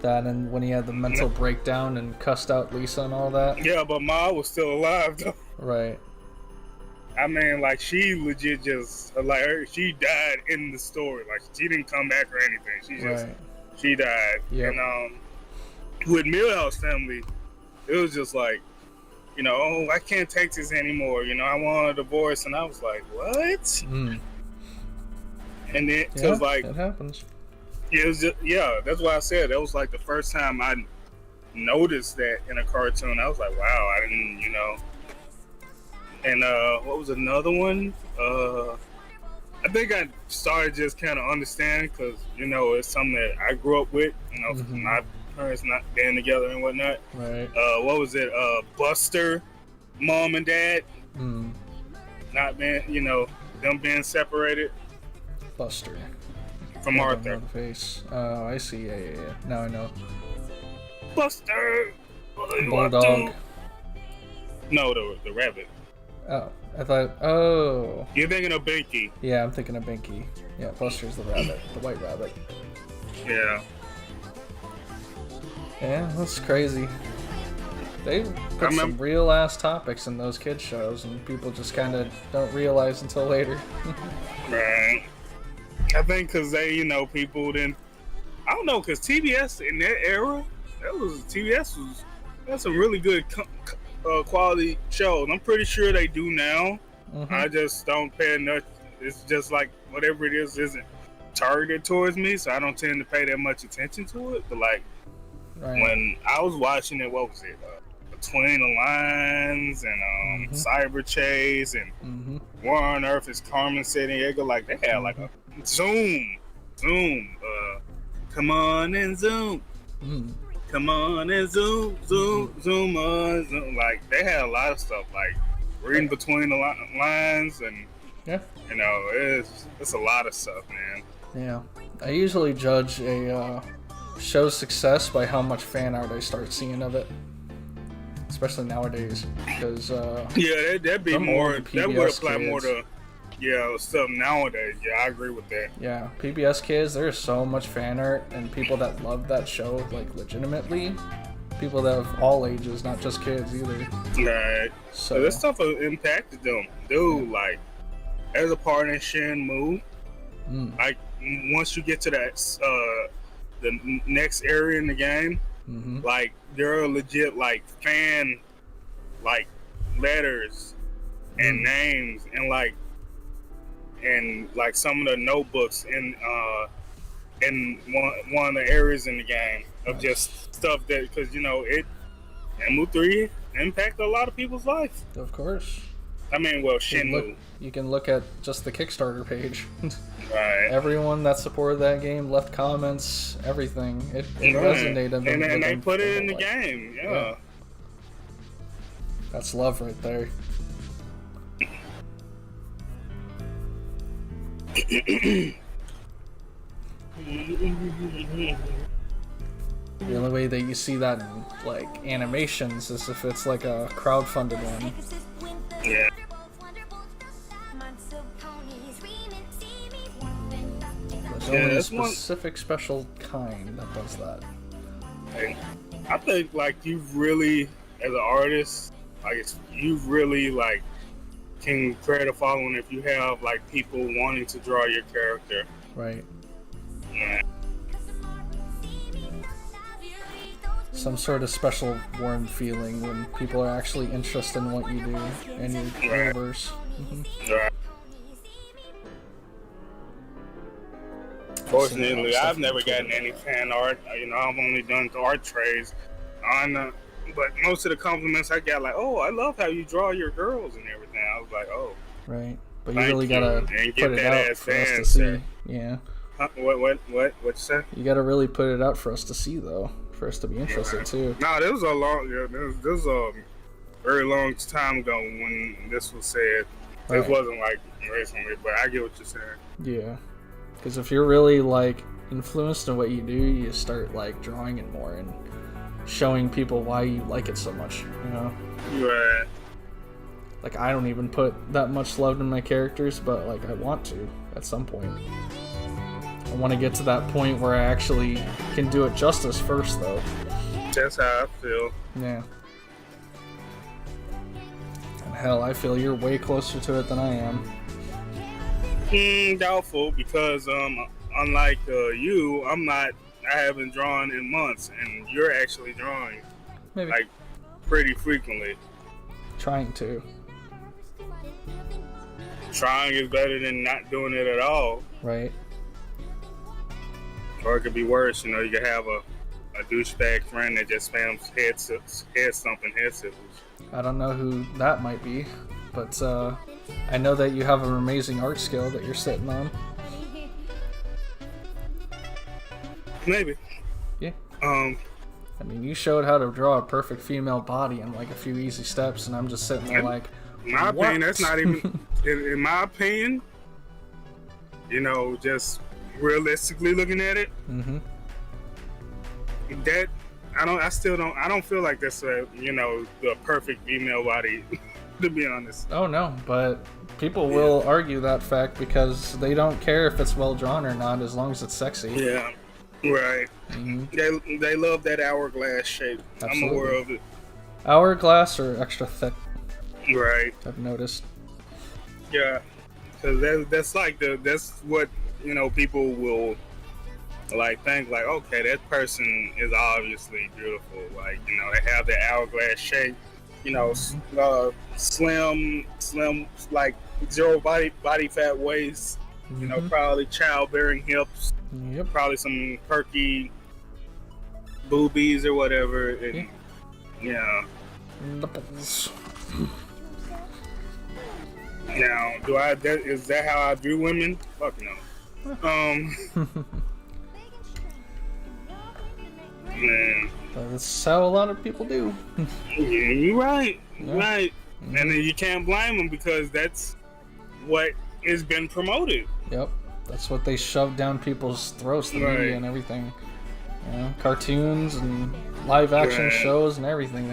That and when he had the mental breakdown and cussed out Lisa and all that. Yeah, but Ma was still alive though. Right. I mean, like, she legit just, like, she died in the story. Like, she didn't come back or anything. She died. Yep. And with Milhouse family, it was just like, you know, oh, I can't take this anymore. You know, I want a divorce. And I was like, what? And then, it like, it happens. It was just, that's why I said that was like the first time I noticed that in a cartoon. I was like, wow, I didn't, you know. And what was another one? I think I started just kind of understanding because, you know, it's something that I grew up with, you know, my parents not being together and whatnot. Right. What was it? Buster, mom and dad, not being, you know, them being separated. Buster. From Arthur. Face. Oh, I see. Yeah. Now I know. Buster! Bulldog. No, the rabbit. Oh, I thought. Oh. You're thinking of Binky. Yeah, I'm thinking of Binky. Yeah, Buster's the rabbit, the white rabbit. Yeah. Yeah, that's crazy. They put some real ass topics in those kids shows, and people just kind of don't realize until later. Right. I think because they, you know, people didn't. I don't know, because TBS in that era, that's some really good quality shows. I'm pretty sure they do now. I just don't pay enough. It's just like whatever it is isn't targeted towards me, so I don't tend to pay that much attention to it. But like when I was watching it, what was it? Between the Lines and Cyber Chase and War on Earth is Carmen Sandiego. Like they had like a Zoom. Come on and Zoom. Come on and Zoom on Zoom. Like they had a lot of stuff like reading between the lines and you know it's a lot of stuff, man. Yeah, I usually judge a show's success by how much fan art I start seeing of it, especially nowadays. Because that'd be more. That would apply more to stuff nowadays. Yeah, I agree with that. Yeah, PBS kids, there's so much fan art and people that love that show, like legitimately. People that have all ages, not just kids either. Right. So this stuff impacted them, dude. Like as a part in Shenmue, like once you get to that the next area in the game, like there are legit like fan like letters and names and like some of the notebooks in one of the areas in the game of just stuff that, because you know Shenmue 3 impacted a lot of people's life. Of course. I mean, well, Shenmue. You can look at just the Kickstarter page. Right. Everyone that supported that game left comments, everything. It resonated. And they put it in the game. Yeah. That's love right there. The only way that you see that in like animations is if it's like a crowdfunded one. Yeah. There's only a specific special kind that does that. I think like you really, as an artist, like you really like can create a following if you have like people wanting to draw your character. Right. Yeah. Some sort of special warm feeling when people are actually interested in what you do and your universe. Right. Fortunately, I've never gotten any fan art. You know, I've only done art trades. But most of the compliments I got, like, oh, I love how you draw your girls and everything. I was like, oh. Right. But you thank really gotta put it out for us to see. Sir. Yeah. Huh? What you say? You gotta really put it out for us to see, though. For us to be interested, too. No, this was a long, this was a very long time ago when this was said. This Right. wasn't like recently, but I get what you're saying. Yeah. Because if you're really, like, influenced in what you do, you start, like, drawing it more and showing people why you like it so much, you know? Right. Like, I don't even put that much love in my characters, but, like, I want to at some point. I want to get to that point where I actually can do it justice first, though. That's how I feel. Yeah. And hell, I feel you're way closer to it than I am. Doubtful, because unlike you, I haven't drawn in months, and you're actually drawing Maybe. like pretty frequently. Trying to. Trying is better than not doing it at all. Right. Or it could be worse, you know, you could have a douchebag friend that just spams head stomping head scissors. I don't know who that might be, but I know that you have an amazing art skill that you're sitting on. Maybe. Yeah. Um, I mean, you showed how to draw a perfect female body in like a few easy steps, and I'm just sitting there like, in my what? opinion, that's not even, in my opinion, you know, just realistically looking at it, Mm-hmm. that, I don't feel like that's a, you know, the perfect female body, to be honest. Oh no, but people will argue that fact because they don't care if it's well drawn or not as long as it's sexy. Yeah, right. Mm-hmm. They love that hourglass shape. Absolutely. I'm aware of it. Hourglass or extra thick, Right. I've noticed. Yeah, because that's what, you know, people will like think like, okay, that person is obviously beautiful. Like, you know, they have the hourglass shape, you know, slim, like zero body fat waist, you know, probably childbearing hips, Yep. probably some perky boobies or whatever, and yeah. Nipples. Now, is that how I view women? Fuck no. Man, That's how a lot of people do. you're right, Yeah. right. And then you can't blame them because that's what has been promoted. Yep. That's what they shove down people's throats, the Right. media and everything. You know, cartoons and live action Right. shows and everything.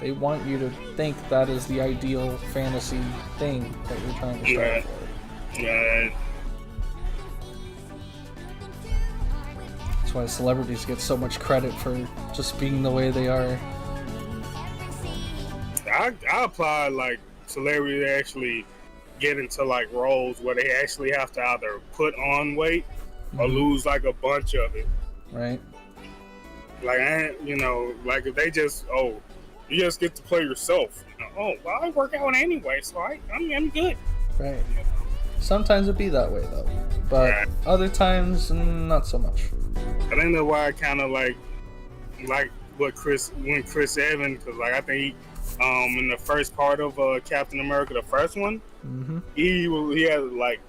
They want you to think that is the ideal fantasy thing that you're trying to strive Right. for. Right. That's why celebrities get so much credit for just being the way they are. I apply like celebrities that actually get into like roles where they actually have to either put on weight or lose like a bunch of it. Right? Like, you know, like if they just, you just get to play yourself. You know, oh, well, I work out anyway, so I'm good. Right. Sometimes it be that way though, but Right. other times not so much. I think that's why I kind of like what Chris Evans, because like I think he, in the first part of Captain America, the first one, Mm-hmm. he had like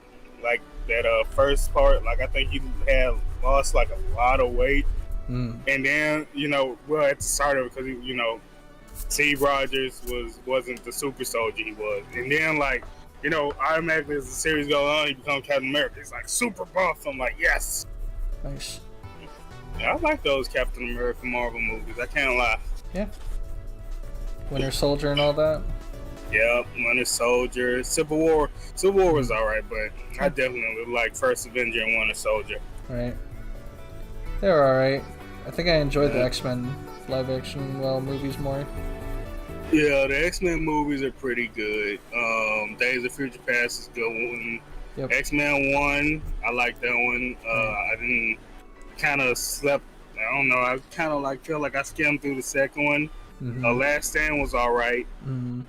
that first part, like I think he had lost like a lot of weight. Mm. And then, you know, well, at the start of it, because, you know, Steve Rogers wasn't the super soldier he was. And then, like, you know, automatically as the series goes on, he becomes Captain America. He's like super buff. I'm like, yes. Nice. Yeah, I like those Captain America Marvel movies. I can't lie. Yeah. Winter Soldier and all that. Yep, Winter Soldier, Civil War. Civil War was alright, but I definitely like First Avenger and Winter Soldier. Right. They're alright. I think I enjoyed the X-Men live action movies more. Yeah, the X-Men movies are pretty good. Days of Future Past is a good one. Yep. X-Men 1, I like that one. I didn't kind of slept. I don't know. I kind of like feel like I skimmed through the second one. Mm-hmm. Last Stand was all right. Mm-hmm.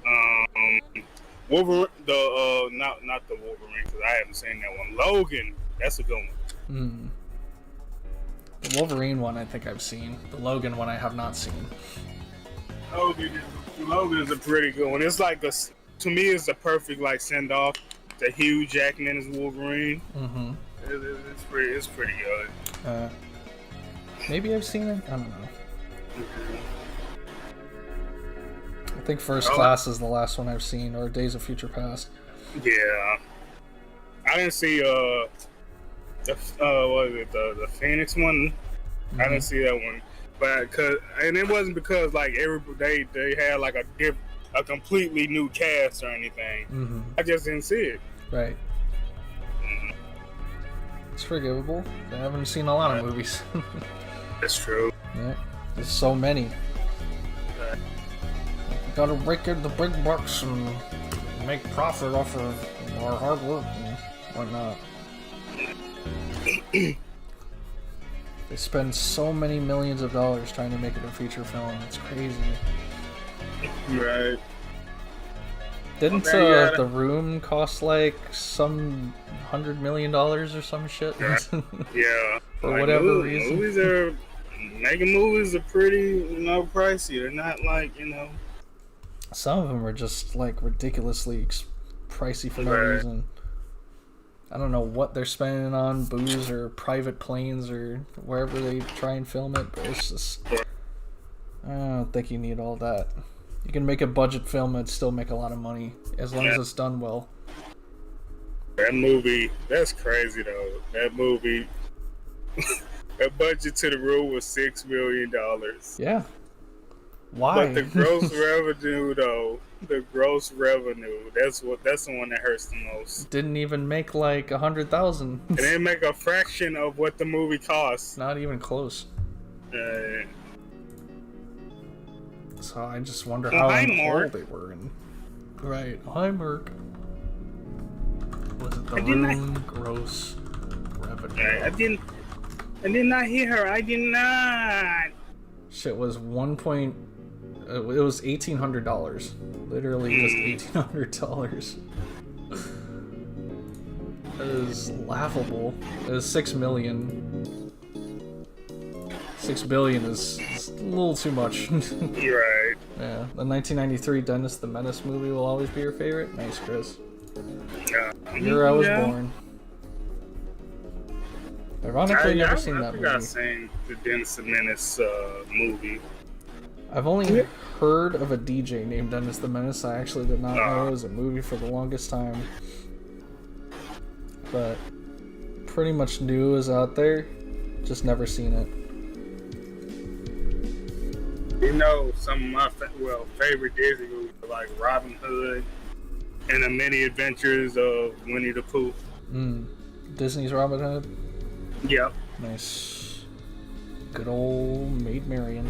Wolverine, not the Wolverine, because I haven't seen that one. Logan, that's a good one. Mm. The Wolverine one I think I've seen. The Logan one I have not seen. Logan's a pretty good one. It's like to me, it's a perfect like send off to Hugh Jackman as Wolverine. Mm-hmm. It's pretty good. Maybe I've seen it. I don't know. I think First Class is the last one I've seen, or Days of Future Past. Yeah, I didn't see what was it, the Phoenix one? Mm-hmm. I didn't see that one, but it wasn't because like they had like a completely new cast or anything. Mm-hmm. I just didn't see it. Right. It's forgivable. I haven't seen a lot of movies. That's true. Yeah, there's so many. Gotta break in the big bucks and make profit off of our hard work and whatnot. They spend so many millions of dollars trying to make it a feature film. It's crazy. Right. Didn't The Room cost like some $100 million or some shit? Yeah. For like whatever reason. Making movies are pretty, pricey. They're not like, Some of them are just like ridiculously pricey for no reason. I don't know what they're spending on booze or private planes or wherever they try and film it, but it's just, I don't think you need all that. You can make a budget film and still make a lot of money as long as it's done well. That movie, that's crazy though. That movie, the budget to The Room was $6 million. Yeah. Why? But the gross revenue though, that's the one that hurts the most. Didn't even make like 100,000. It didn't make a fraction of what the movie cost. Not even close. So I just wonder how old they were. Right. Hi, Merc. Was it The Room gross revenue? I did not hear her. I did not. Shit was it was $1,800. Literally just $1,800. That is laughable. It was $6 million. $6 billion is a little too much. You're right. Yeah. The 1993 Dennis the Menace movie will always be your favorite? Nice, Chris. Year I was born. Ironically, never seen that movie. I forgot saying the Dennis the Menace movie. I've only heard of a DJ named Dennis the Menace. I actually did not know it was a movie for the longest time. But pretty much knew it was out there, just never seen it. Some of my favorite Disney movies are like Robin Hood and the Many Adventures of Winnie the Pooh. Disney's Robin Hood? Yep. Nice. Good old Maid Marian.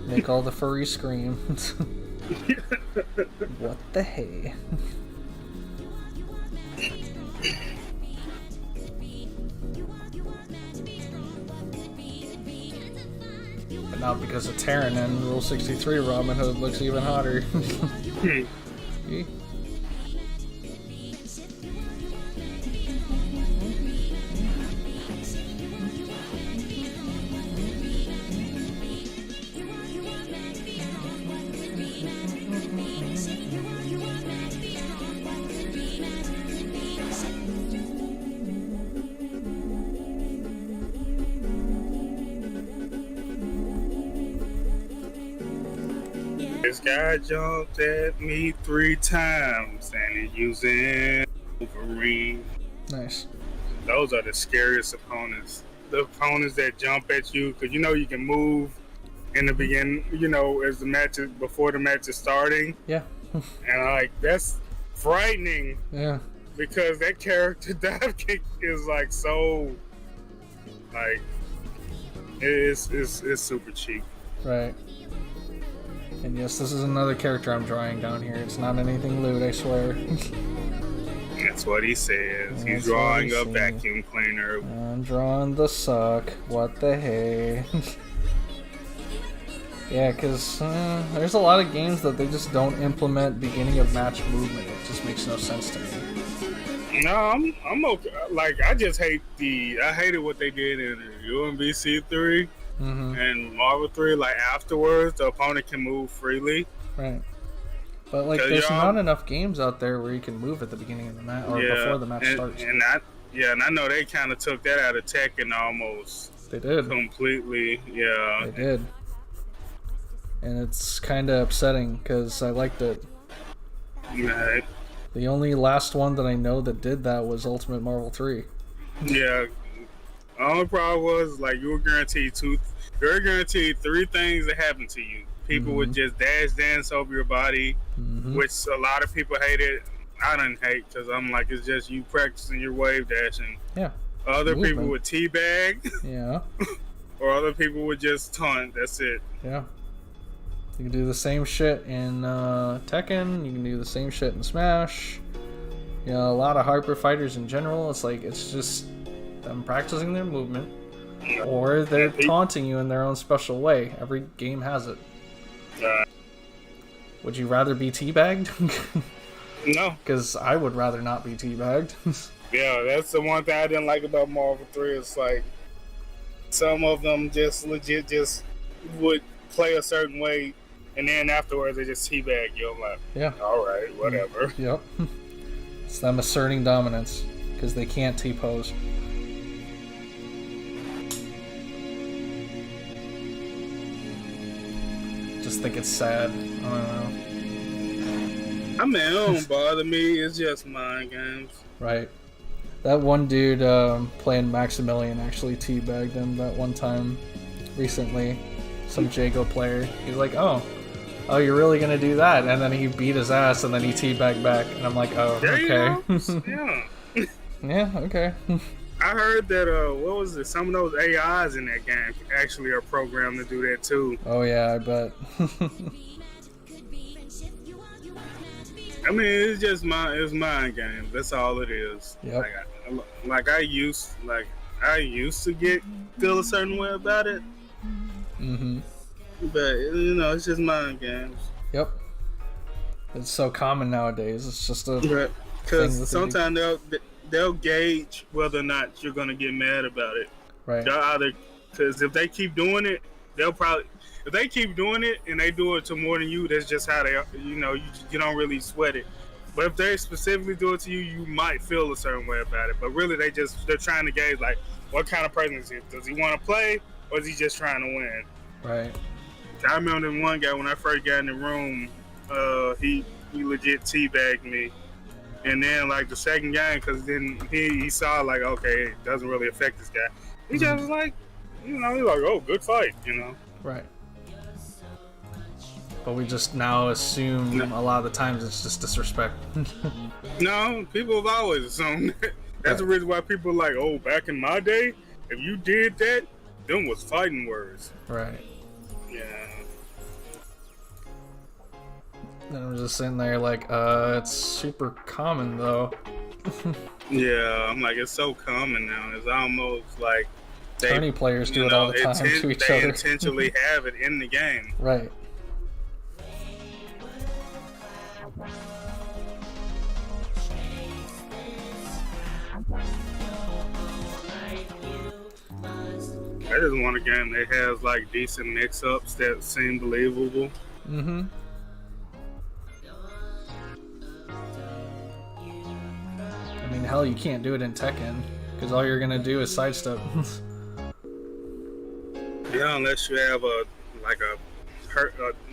Make all the furry scream. What the hey? But not because of Terran and Rule 63, Robin Hood looks even hotter. This guy jumped at me 3 times and he's using Wolverine. Nice. Those are the scariest opponents. The opponents that jump at you, because you can move in the beginning, as the match is, before the match is starting. Yeah. And that's frightening. Yeah. Because that character dive kick is so it's super cheap. Right. And yes, this is another character I'm drawing down here. It's not anything lewd, I swear. That's what he says. He's drawing a vacuum cleaner. I'm drawing the suck. What the hey? Yeah, because there's a lot of games that they just don't implement beginning of match movement. It just makes no sense to me. No, I'm okay. I just hate I hated what they did in UMBC 3. And Marvel 3, like afterwards, the opponent can move freely. Right. But like, there's not enough games out there where you can move at the beginning of the match or before the match starts. And I know they kind of took that out of Tekken almost. They did completely. Yeah, they did. And it's kind of upsetting because I liked it. Right. The only last one that I know that did that was Ultimate Marvel 3. Yeah. The only problem was like you were guaranteed 3 things that happened to you. People would just dash dance over your body, which a lot of people hated. I didn't hate because I'm like, it's just you practicing your wave dashing. Yeah. Other people would teabag. Yeah. Or other people would just taunt. That's it. Yeah. You can do the same shit in Tekken. You can do the same shit in Smash. You know, a lot of hyper fighters in general. It's like, it's just them practicing their movement. Or they're taunting you in their own special way. Every game has it. Would you rather be teabagged? No. Because I would rather not be teabagged. Yeah, that's the one thing I didn't like about Marvel 3. It's like some of them just legit just would play a certain way, and then afterwards they just teabag you. I'm like, yeah, all right, whatever. Yep. It's them asserting dominance because they can't T-pose. Just think it's sad. I don't know. I mean, it don't bother me. It's just mind games. Right. That one dude playing Maximilian actually teabagged him that one time recently. Some Jago player. He's like, oh, you're really gonna do that? And then he beat his ass, and then he teabagged back. And I'm like, oh, okay. Yeah. Yeah, okay. I heard that what was it? Some of those AIs in that game actually are programmed to do that too. Oh yeah, I bet. I mean, it's just it's mind games. That's all it is. Yep. I used to feel a certain way about it. But you know, it's just mind games. Yep. It's so common nowadays. It's just a because sometimes they'll gauge whether or not you're gonna get mad about it. Right. They'll either, because if they keep doing it, if they keep doing it and they do it to more than you, that's just how they, you know, you don't really sweat it. But if they specifically do it to you, you might feel a certain way about it. But really, they're trying to gauge like what kind of person is he? Does he want to play or is he just trying to win? Right. I remember one guy when I first got in the room, he legit teabagged me. And then, like, the second game, because then he saw, like, okay, it doesn't really affect this guy. He just was like, you know, he's like, oh, good fight, you know? Right. But we just now assume a lot of the times it's just disrespect. No, people have always assumed that. That's the reason why people are like, oh, back in my day, if you did that, them was fighting words. Right. Yeah. And I'm just sitting there like, it's super common though. Yeah, I'm like, it's so common now. It's almost like tourney players do it all the time to each other. They intentionally have it in the game. Right. I just want a game that has like decent mix-ups that seem believable. Mm-hmm. I mean, hell, you can't do it in Tekken because all you're gonna do is sidestep. Yeah, unless you have a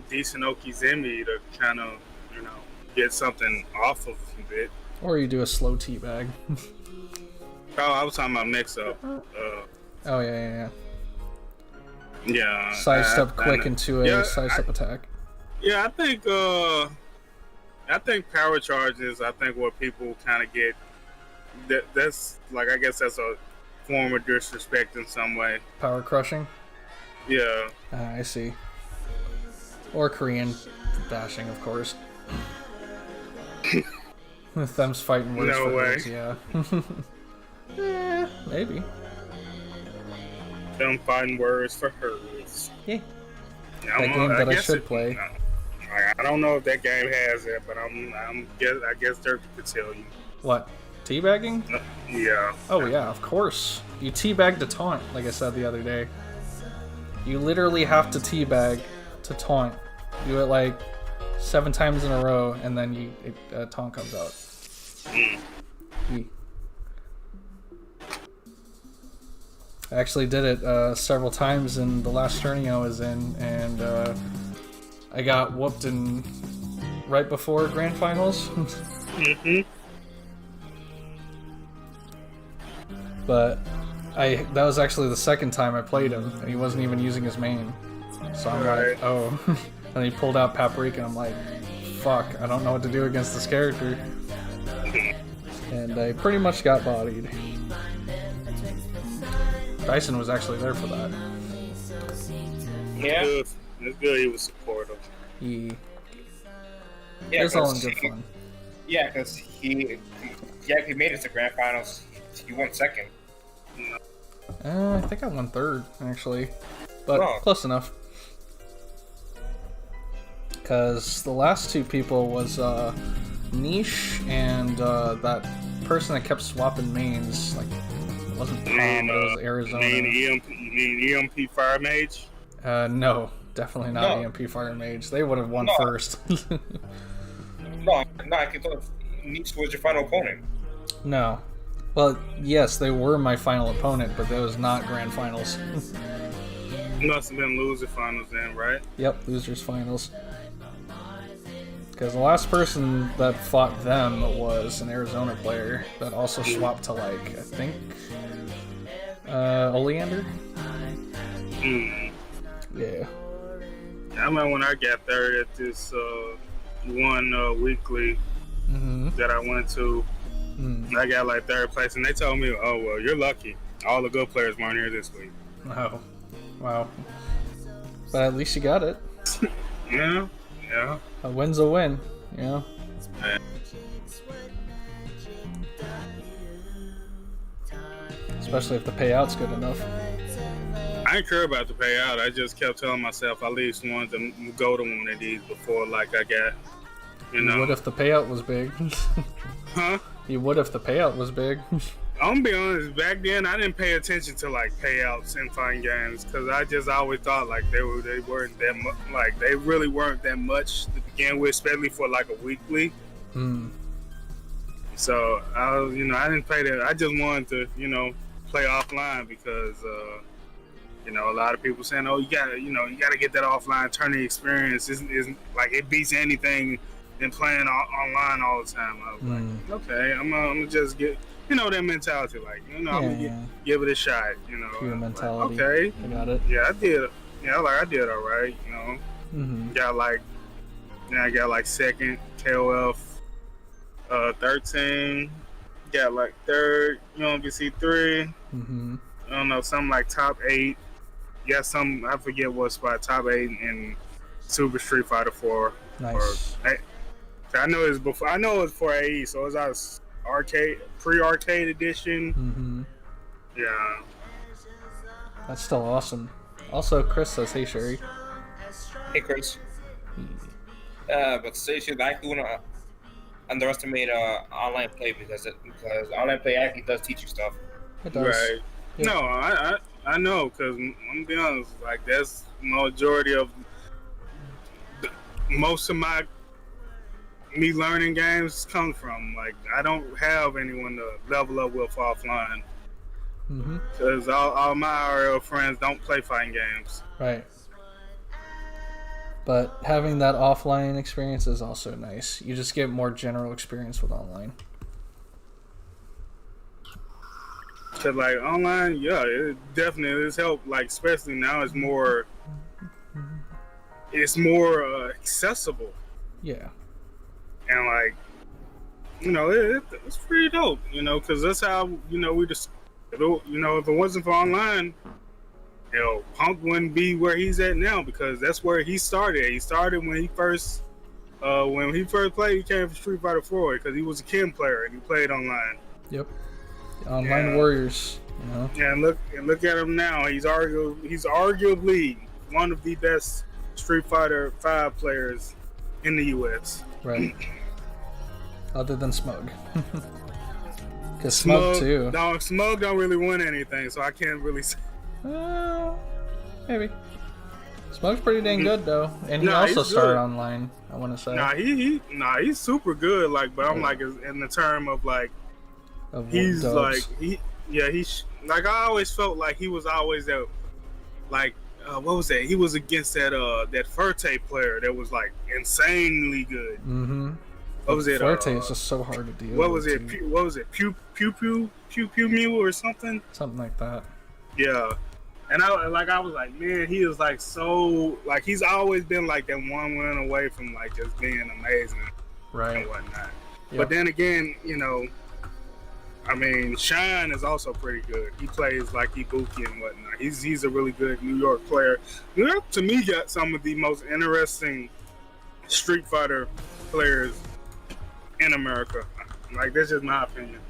decent Okizeme to kind of, you know, get something off of it. Or you do a slow teabag. Oh, I was talking about mix-up. Oh yeah. Yeah. Sidestep quick into a sidestep attack. Yeah, I think power charges. I think what people kind of get. That's like, I guess that's a form of disrespect in some way. Power crushing. Yeah. I see. Or Korean dashing, of course. Them's fighting words No for way. words, yeah. Yeah, maybe. Them fighting words for hers. Yeah. That game that I should play. I don't know if that game has it, but I guess Dirk could tell you. What? Teabagging? Yeah. Oh yeah, of course. You teabag the taunt, like I said the other day. You literally have to teabag to taunt. Do it like 7 times in a row, and then taunt comes out. E. I actually did it several times in the last tourney I was in, and I got whooped in right before grand finals. But that was actually the second time I played him, and he wasn't even using his main. So I'm like, oh. And he pulled out Paprika, and I'm like, fuck, I don't know what to do against this character. And I pretty much got bodied. Dyson was actually there for that. Yeah. It's good he was supportive. Yeah, it's all in good fun. Yeah, because he made it to grand finals. He won second. I think I won third, actually. But close enough. Because the last 2 people was Niche and that person that kept swapping mains. Like, it wasn't Tom, but it was Arizona. You mean EMP Fire Mage? No, definitely not EMP Fire Mage. They would have won first. No, I can tell Niche was your final opponent. No. Well, yes, they were my final opponent, but that was not grand finals. Must have been loser finals then, right? Yep, losers finals. Because the last person that fought them was an Arizona player that also swapped to, like, I think, Oleander? Yeah. I remember when I got third at this one weekly that I went to. I got like third place, and they told me, oh, well, you're lucky. All the good players weren't here this week. Oh, wow. But at least you got it. Yeah. A win's a win, you know? Especially if the payout's good enough. I didn't care about the payout. I just kept telling myself I at least wanted to go to one of these before, like, I got, you know. What if the payout was big? Huh? You would if the payout was big. I'm gonna be honest, back then I didn't pay attention to like payouts in fighting games because I just always thought like they weren't that much, like they really weren't that much to begin with, especially for like a weekly. So I didn't pay that. I just wanted to play offline because a lot of people saying, oh, you gotta get that offline tourney experience. Isn't like it beats anything than playing online all the time. I was like, okay, I'm gonna just get, that mentality, like, I'm gonna give it a shot, Pure mentality. Like, okay. I got it. Yeah, I did. Yeah, I did all right, I got like second, KOF 13, got like third, UMBC 3, I don't know, something like top 8. Yeah, I forget what spot, top 8 in Super Street Fighter 4. Nice. I know it was for AE, so it was our pre-arcade edition. Yeah. That's still awesome. Also, Chris says, hey, Sherry. Hey, Chris. But seriously, I don't underestimate online play because online play actually does teach you stuff. It does. Right. Yeah. No, I know, because I'm gonna be honest, like that's the majority of most of me learning games come from. Like I don't have anyone to level up with offline. Because all my IRL friends don't play fighting games. Right. But having that offline experience is also nice. You just get more general experience with online. Cause like online, yeah, it definitely has helped. Like especially now, it's more accessible. Yeah. And like, it's pretty dope. Because that's how we just, if it wasn't for online, Punk wouldn't be where he's at now because that's where he started. He started when he first played. He came from Street Fighter 4 because he was a Kim player and he played online. Yep. Online warriors. Yeah, and look at him now. He's arguably one of the best Street Fighter 5 players in the U.S. Right. Other than Smug. Because Smug too. No, Smug don't really win anything, so I can't really say. Maybe. Smoke's pretty dang good though, and he Nah, also he's started good. online. I want to say. He's super good. Like, but I'm Yeah. like in the term of like Of he's dubs. like he's like I always felt like he was always that like what was that? He was against that Ferte player that was like insanely good. Mm-hmm. What was it? Forte is just so hard to deal What with. was it? too. What was it? Pew Mew or something? Something like that. Yeah. And I was like, man, he is like so like he's always been like that one win away from like just being amazing Right. and whatnot. Yep. But then again, you know, I mean, Shine is also pretty good. He plays like Ibuki and whatnot. He's a really good New York player. New York to me got some of the most interesting Street Fighter players in America. Like that's just my opinion.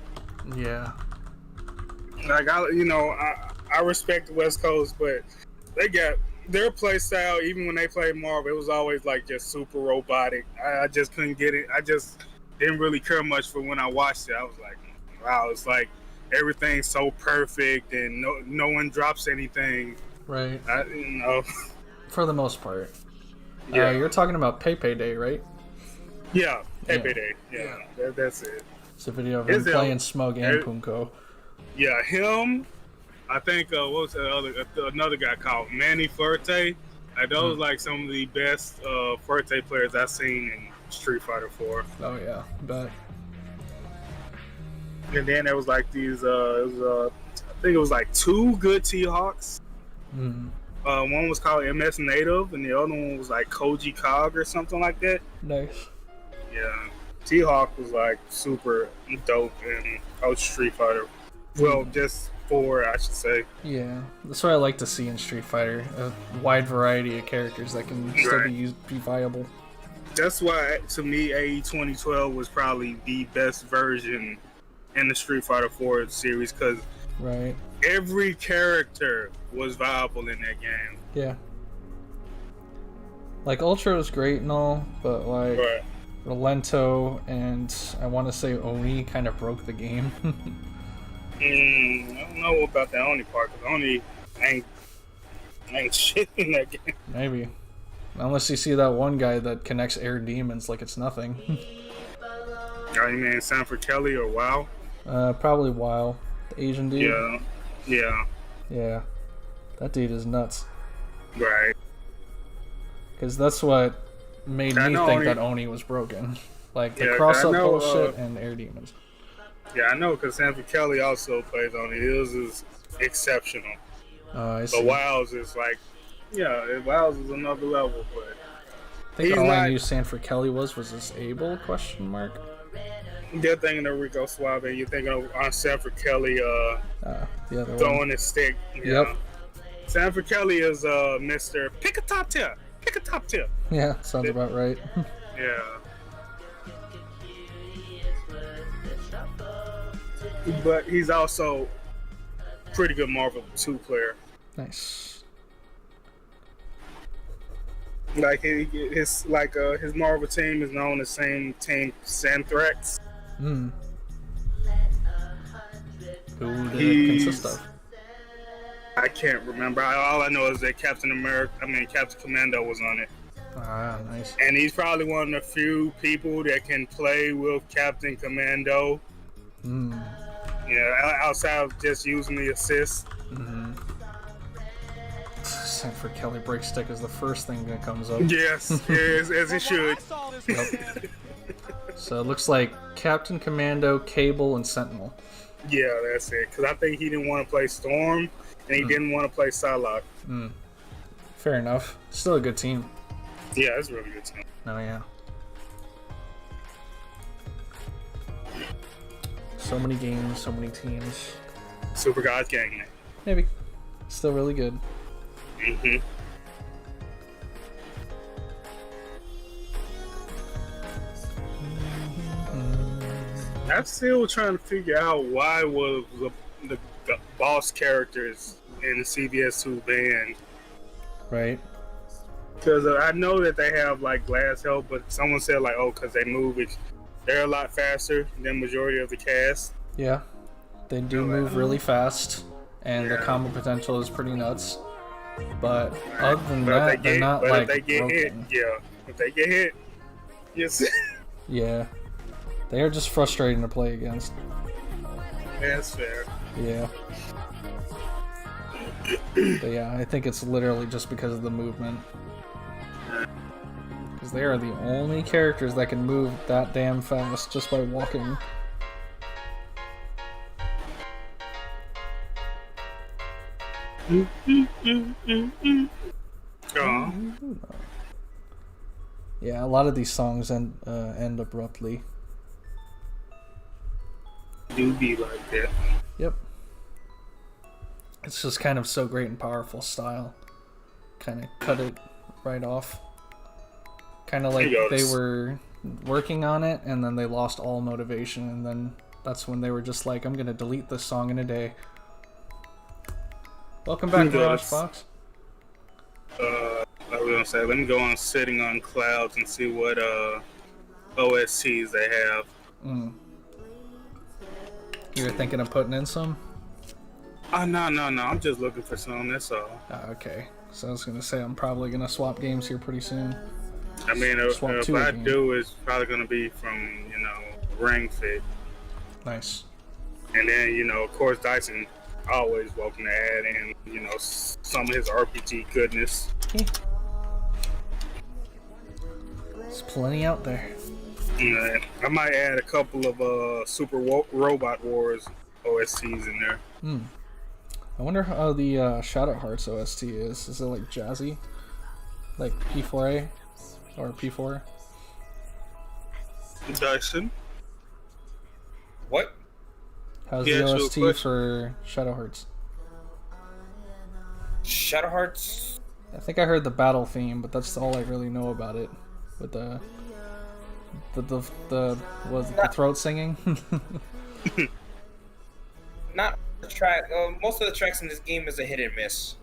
Yeah. Like I respect the West Coast, but they got their play style. Even when they played Marvel, it was always like just super robotic. I just couldn't get it. I just didn't really care much for when I watched it. I was like, wow, it's like everything's so perfect and no one drops anything. Right. For the most part. Yeah. You're talking about Pepe Day, right? Yeah, Pepe Yeah. Day. Yeah, that's it. It's a video of him Is it- playing Smug and Punko. Yeah, him. I think what was another guy called Manny Forte. Like those like some of the best Forte players I've seen in Street Fighter 4. Oh yeah, bet. And then there was like these I think it was like two good T-Hawks. Mm. One was called MS Native, and the other one was like Koji Cog or something like that. Nice. Yeah, T-Hawk was like super dope in Coach Street Fighter. Well, just 4, I should say. Yeah, that's what I like to see in Street Fighter. A wide variety of characters that can still Right. be viable. That's why, to me, AE 2012 was probably the best version in the Street Fighter 4 series because Right. every character was viable in that game. Yeah. Like Ultra was great and all, but like Right. Rolento and I want to say Oni kind of broke the game. I don't know about the Oni part because Oni ain't shit in that game. Maybe. Unless you see that one guy that connects air demons like it's nothing. Oh, you mean Sanford Kelly or WoW? Probably WoW. The Asian dude. Yeah, Yeah. That dude is nuts. right. Because that's what made I me know think Oni- that Oni was broken. Like the Yeah, cross I up know, bullshit and air demons. Yeah, I know because Sanford Kelly also plays Oni. His is exceptional. I But see. WoW's is like, WoW's is another level, but I think he's all I not- knew Sanford Kelly was his able question mark. you're thinking of Rico Suave, you're thinking of Sanford Kelly The other one. throwing his stick. Yep. Sanford Kelly is Mr. Pick a top tier. Pick a top tier. Yeah, sounds about right. Yeah. But he's also pretty good Marvel 2 player. Nice. Like his Marvel team is known as same team Santhrax. Hmm. Who did it He's- consist of? I can't remember. All I know is that Captain Commando was on it. Ah, nice. And he's probably one of the few people that can play with Captain Commando. Hmm. Yeah, outside of just using the assist. Mm-hmm. Sanford Kelly break stick is the first thing that comes up. Yes, yes, as it should. Yep. So it looks like Captain Commando, Cable, and Sentinel. Yeah, that's it. Because I think he didn't want to play Storm, and he didn't want to play Psylocke. Fair enough. Still a good team. Yeah, it's a really good team. Oh yeah. So many games, so many teams. Super Gods Gang. Maybe. Still really good. Mm-hmm. I'm still trying to figure out why was the boss characters in the CBS2 banned. Right? Because I know that they have like glass help, but someone said like, oh, because they move it, they're a lot faster than majority of the cast. Yeah. They do move really fast, and the Yeah. combo potential is pretty nuts. But other than But that, they're not but like if they get hit, broken. yeah. If they get hit, yes. Yeah. They are just frustrating to play against. That's fair. Yeah. But yeah, I think it's literally just because of the movement. Because they are the only characters that can move that damn fast just by walking. Yeah, a lot of these songs end abruptly. Do be like that. Yep. It's just kind of so great and powerful style. Kind of cut it right off. Kind of like they were working on it and then they lost all motivation, and then that's when they were just like, I'm gonna delete this song in a day. Welcome back, Mirage Fox. I was gonna say, let me go on Sitting on Clouds and see what OSTs they have. You were thinking of putting in some? Oh, no. I'm just looking for some, that's all. Okay. So I was gonna say, I'm probably gonna swap games here pretty soon. I mean, if I do, it's probably gonna be from, Ring Fit. Nice. And then, of course, Dyson always welcome to add in, some of his RPG goodness. There's plenty out there. I might add a couple of Super Robot Wars OSTs in there. I wonder how the Shadow Hearts OST is. Is it like jazzy? Like P4A? Or P4? Dyson? What? How's the OST for Shadow Hearts? Shadow Hearts? I think I heard the battle theme, but that's all I really know about it. With the throat singing? Not the track. Most of the tracks in this game is a hit and miss.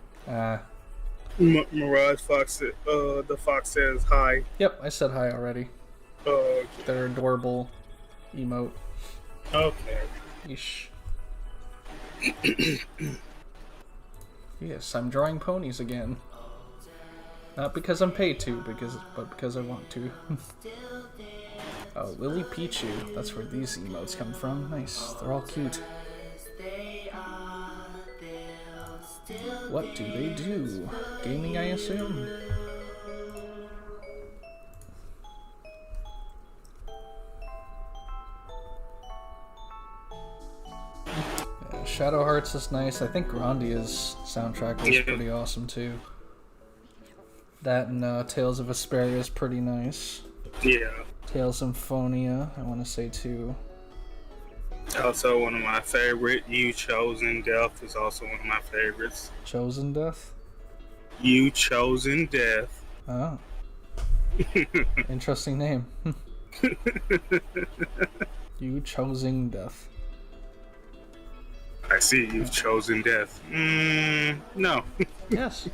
Mirage Fox, the Fox says hi. Yep, I said hi already. Their adorable emote. Okay. Yeesh. Yes, I'm drawing ponies again. Not because I'm paid to, but because I want to. Oh, Lily Pichu. That's where these emotes come from. Nice. They're all cute. What do they do? Gaming, I assume? Yeah, Shadow Hearts is nice. I think Grandia's soundtrack was pretty awesome too. That and Tales of Vesperia is pretty nice. Yeah. Tales Symphonia, I want to say too. Also, one of my favorite, You Chosen Death is also one of my favorites. Chosen Death? You Chosen Death. Oh. Interesting name. You Chosen Death. I see you've chosen death. No. Yes.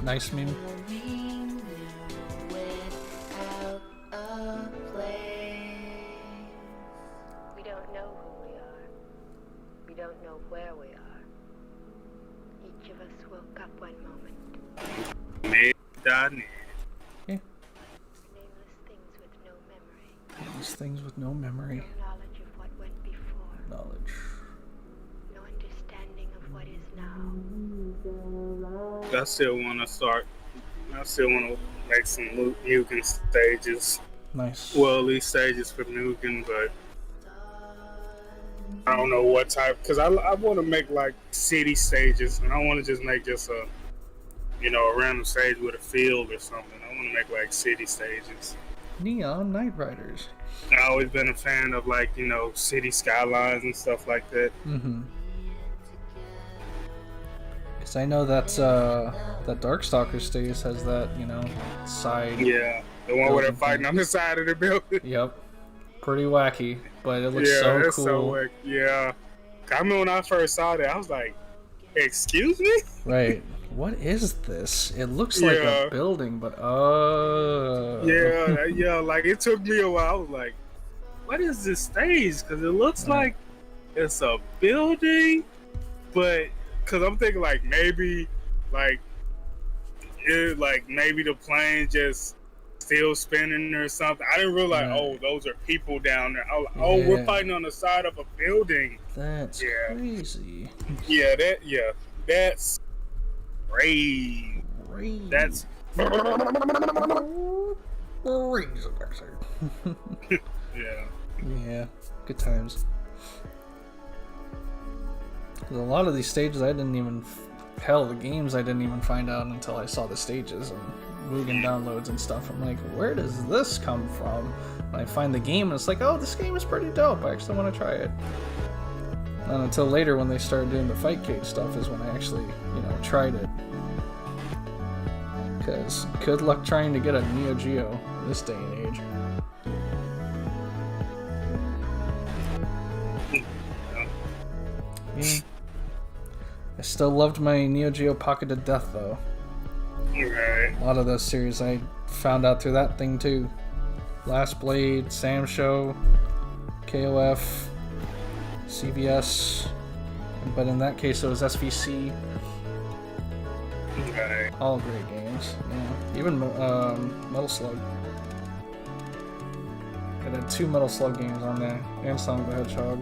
Nice meme. We don't know who we are. We don't know where we are. Each of us woke up one moment. Mid-dot-net. Yeah. Nameless things with no memory. These things with no memory. No knowledge of what went before. Knowledge. No understanding of what is now. I still want to make some Nuken stages. Nice. Well, at least stages for Nuken, but I don't know what type. Because I want to make like city stages, and I want to just make just a random stage with a field or something. I want to make like city stages. Neon Knight Riders. I've always been a fan of like city skylines and stuff like that. Because I know that Darkstalker stage has that side. Yeah, the one where they're fighting on the side of the building. Yep. Pretty wacky, but it looks so it's cool. So wacky. Yeah. I remember when I first saw that, I was like, "Excuse me." Right. What is this? It looks like a building, but Yeah, like it took me a while. I was like, what is this stage? Because it looks like it's a building, but because I'm thinking like maybe like maybe the plane just still spinning or something. I didn't realize. Right. Oh, those are people down there. I was like, oh, we're Yeah. fighting on the side of a building. That's Yeah. crazy. That's crazy. That's yeah. Yeah, good times. 'Cause a lot of these stages I didn't even, hell, the games I didn't even find out until I saw the stages and Mugen downloads and stuff. I'm like, where does this come from? And I find the game and it's like, oh, this game is pretty dope. I actually want to try it. And until later when they started doing the fight cage stuff is when I actually, tried it. Because good luck trying to get a Neo Geo in this day and age. Yeah. I still loved my Neo Geo Pocket to death though. Right. A lot of those series I found out through that thing too. Last Blade, Sam Show, KOF, CVS, but in that case it was SVC. Right. All great games. Yeah. Even Metal Slug. I had 2 Metal Slug games on there, and Sonic the Hedgehog.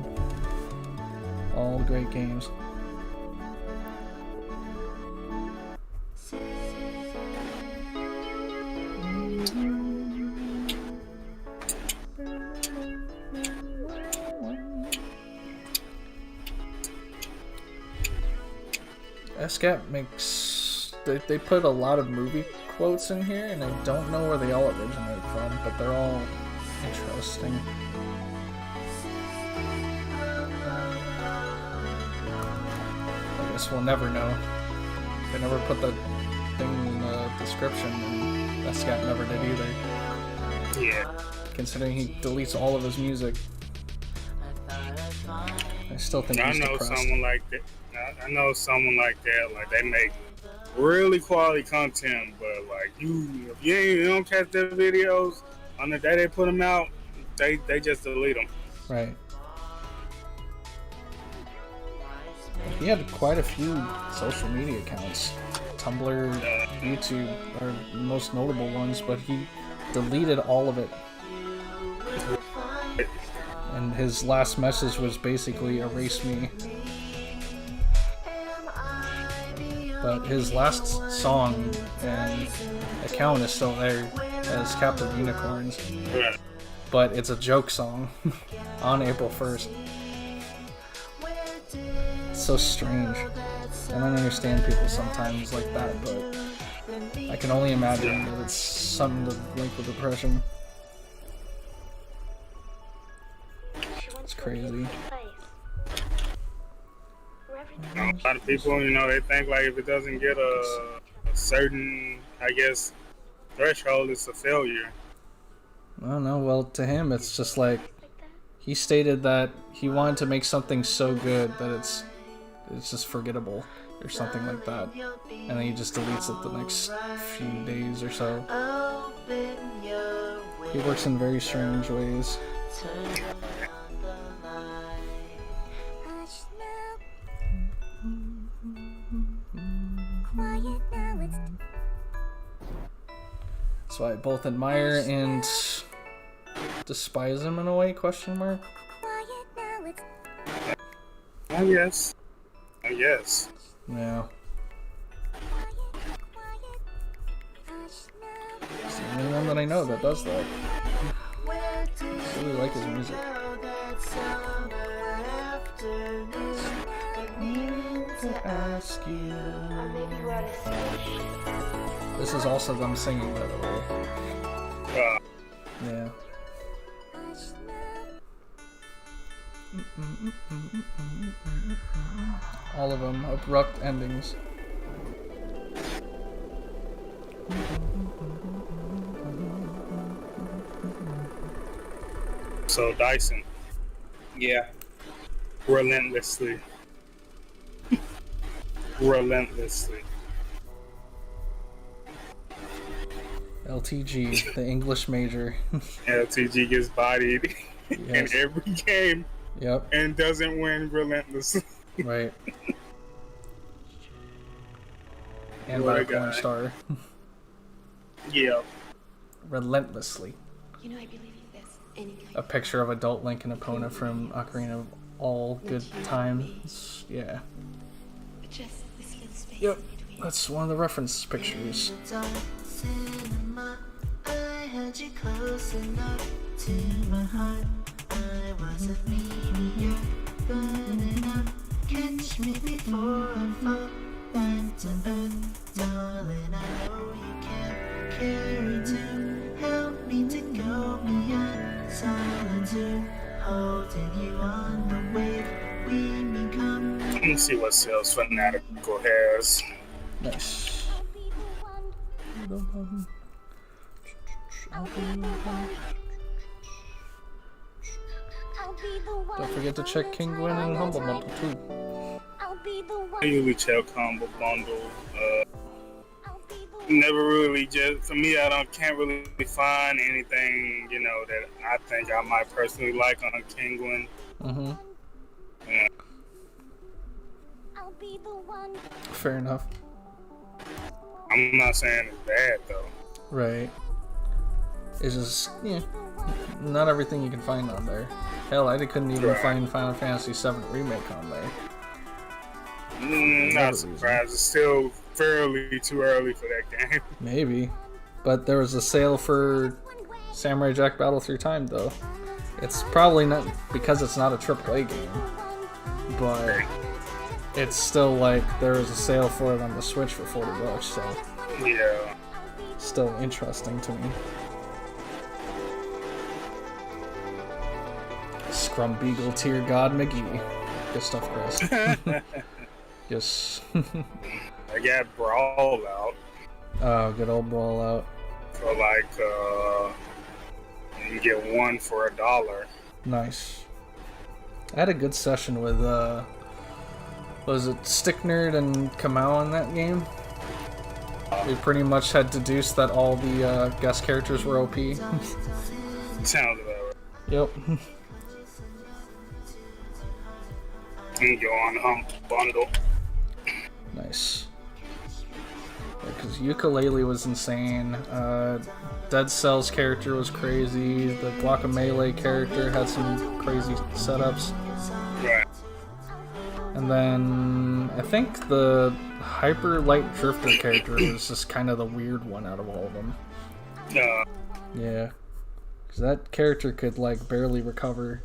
All great games. SCAP makes... They put a lot of movie quotes in here, and I don't know where they all originate from, but they're all interesting. I guess we'll never know. They never put that thing in the description, and SCAP never did either. Yeah. Considering he deletes all of his music. I still think he's depressed. Someone like that. I know someone like that. Like they make really quality content, but like if you don't catch their videos on the day they put them out, they just delete them. Right. He had quite a few social media accounts. Tumblr, YouTube are the most notable ones, but he deleted all of it. And his last message was basically, erase me. But his last song and account is still there as Captain Unicorns. Right. But it's a joke song on April 1st. It's so strange. I don't understand people sometimes like that, but I can only imagine that it's something to link with depression. It's crazy. A lot of people, they think like if it doesn't get a certain, I guess, threshold, it's a failure. I don't know. Well, to him, it's just like he stated that he wanted to make something so good that it's just forgettable or something like that, and then he just deletes it the next few days or so. He works in very strange ways. So I both admire and despise him in a way, question mark? I guess. Yes. Yeah. He's the only one that I know that does that. I really like his music. Ask you. This is also them singing, by the way. Yeah. All of them abrupt endings. So Dyson. Yeah. Relentlessly. Relentlessly. LTG, the English major. LTG gets bodied in every game. Yep. and doesn't win relentlessly. Right. And What by a a porn guy. star. Yeah. Relentlessly. You know, I believe there's any kind A picture of adult Link and Epona from Ocarina of All Good Times. Yeah. just this little space Yep. in between. That's one of the reference pictures. Cinema, I had you close enough to my heart. I wasn't meaning you, good enough. Catch me before I fall back to earth, darling. I know you can carry two. Help me to go beyond solitude, holding you on the wave. We become. Let me see what sales Fanatical has. Nice. Don't forget to check King Gwyn and Humble Bundle too. I usually check combo bundle. Never really just for me. Can't really find anything that I think I might personally like on Kingwin. Mm-hmm. Yeah. Fair enough. I'm not saying it's bad though. Right. It's just, not everything you can find on there. Hell, I couldn't even Right. find Final Fantasy VII Remake on there. Not surprised. It's still fairly too early for that game. Maybe. But there was a sale for Samurai Jack Battle Through Time, though. It's probably not because it's not a AAA game, but it's still like there was a sale for it on the Switch for $40, so Yeah. still interesting to me. Scrum Beagle Tear God McGee. Good stuff, Chris. Yes. I got Brawl out Oh, good old Brawl Out. for you can get one for $1. Nice. I had a good session with, was it Stick Nerd and Kamau in that game? We pretty much had deduced that all the guest characters were OP. Sounds about right. Yep. And go on the Humble Bundle. Nice. Because Ukulele was insane. Dead Cell's character was crazy. The Guacamelee character had some crazy setups. Right. And then I think the Hyper Light Drifter character was just kind of the weird one out of all of them. Yeah. Because that character could like barely recover.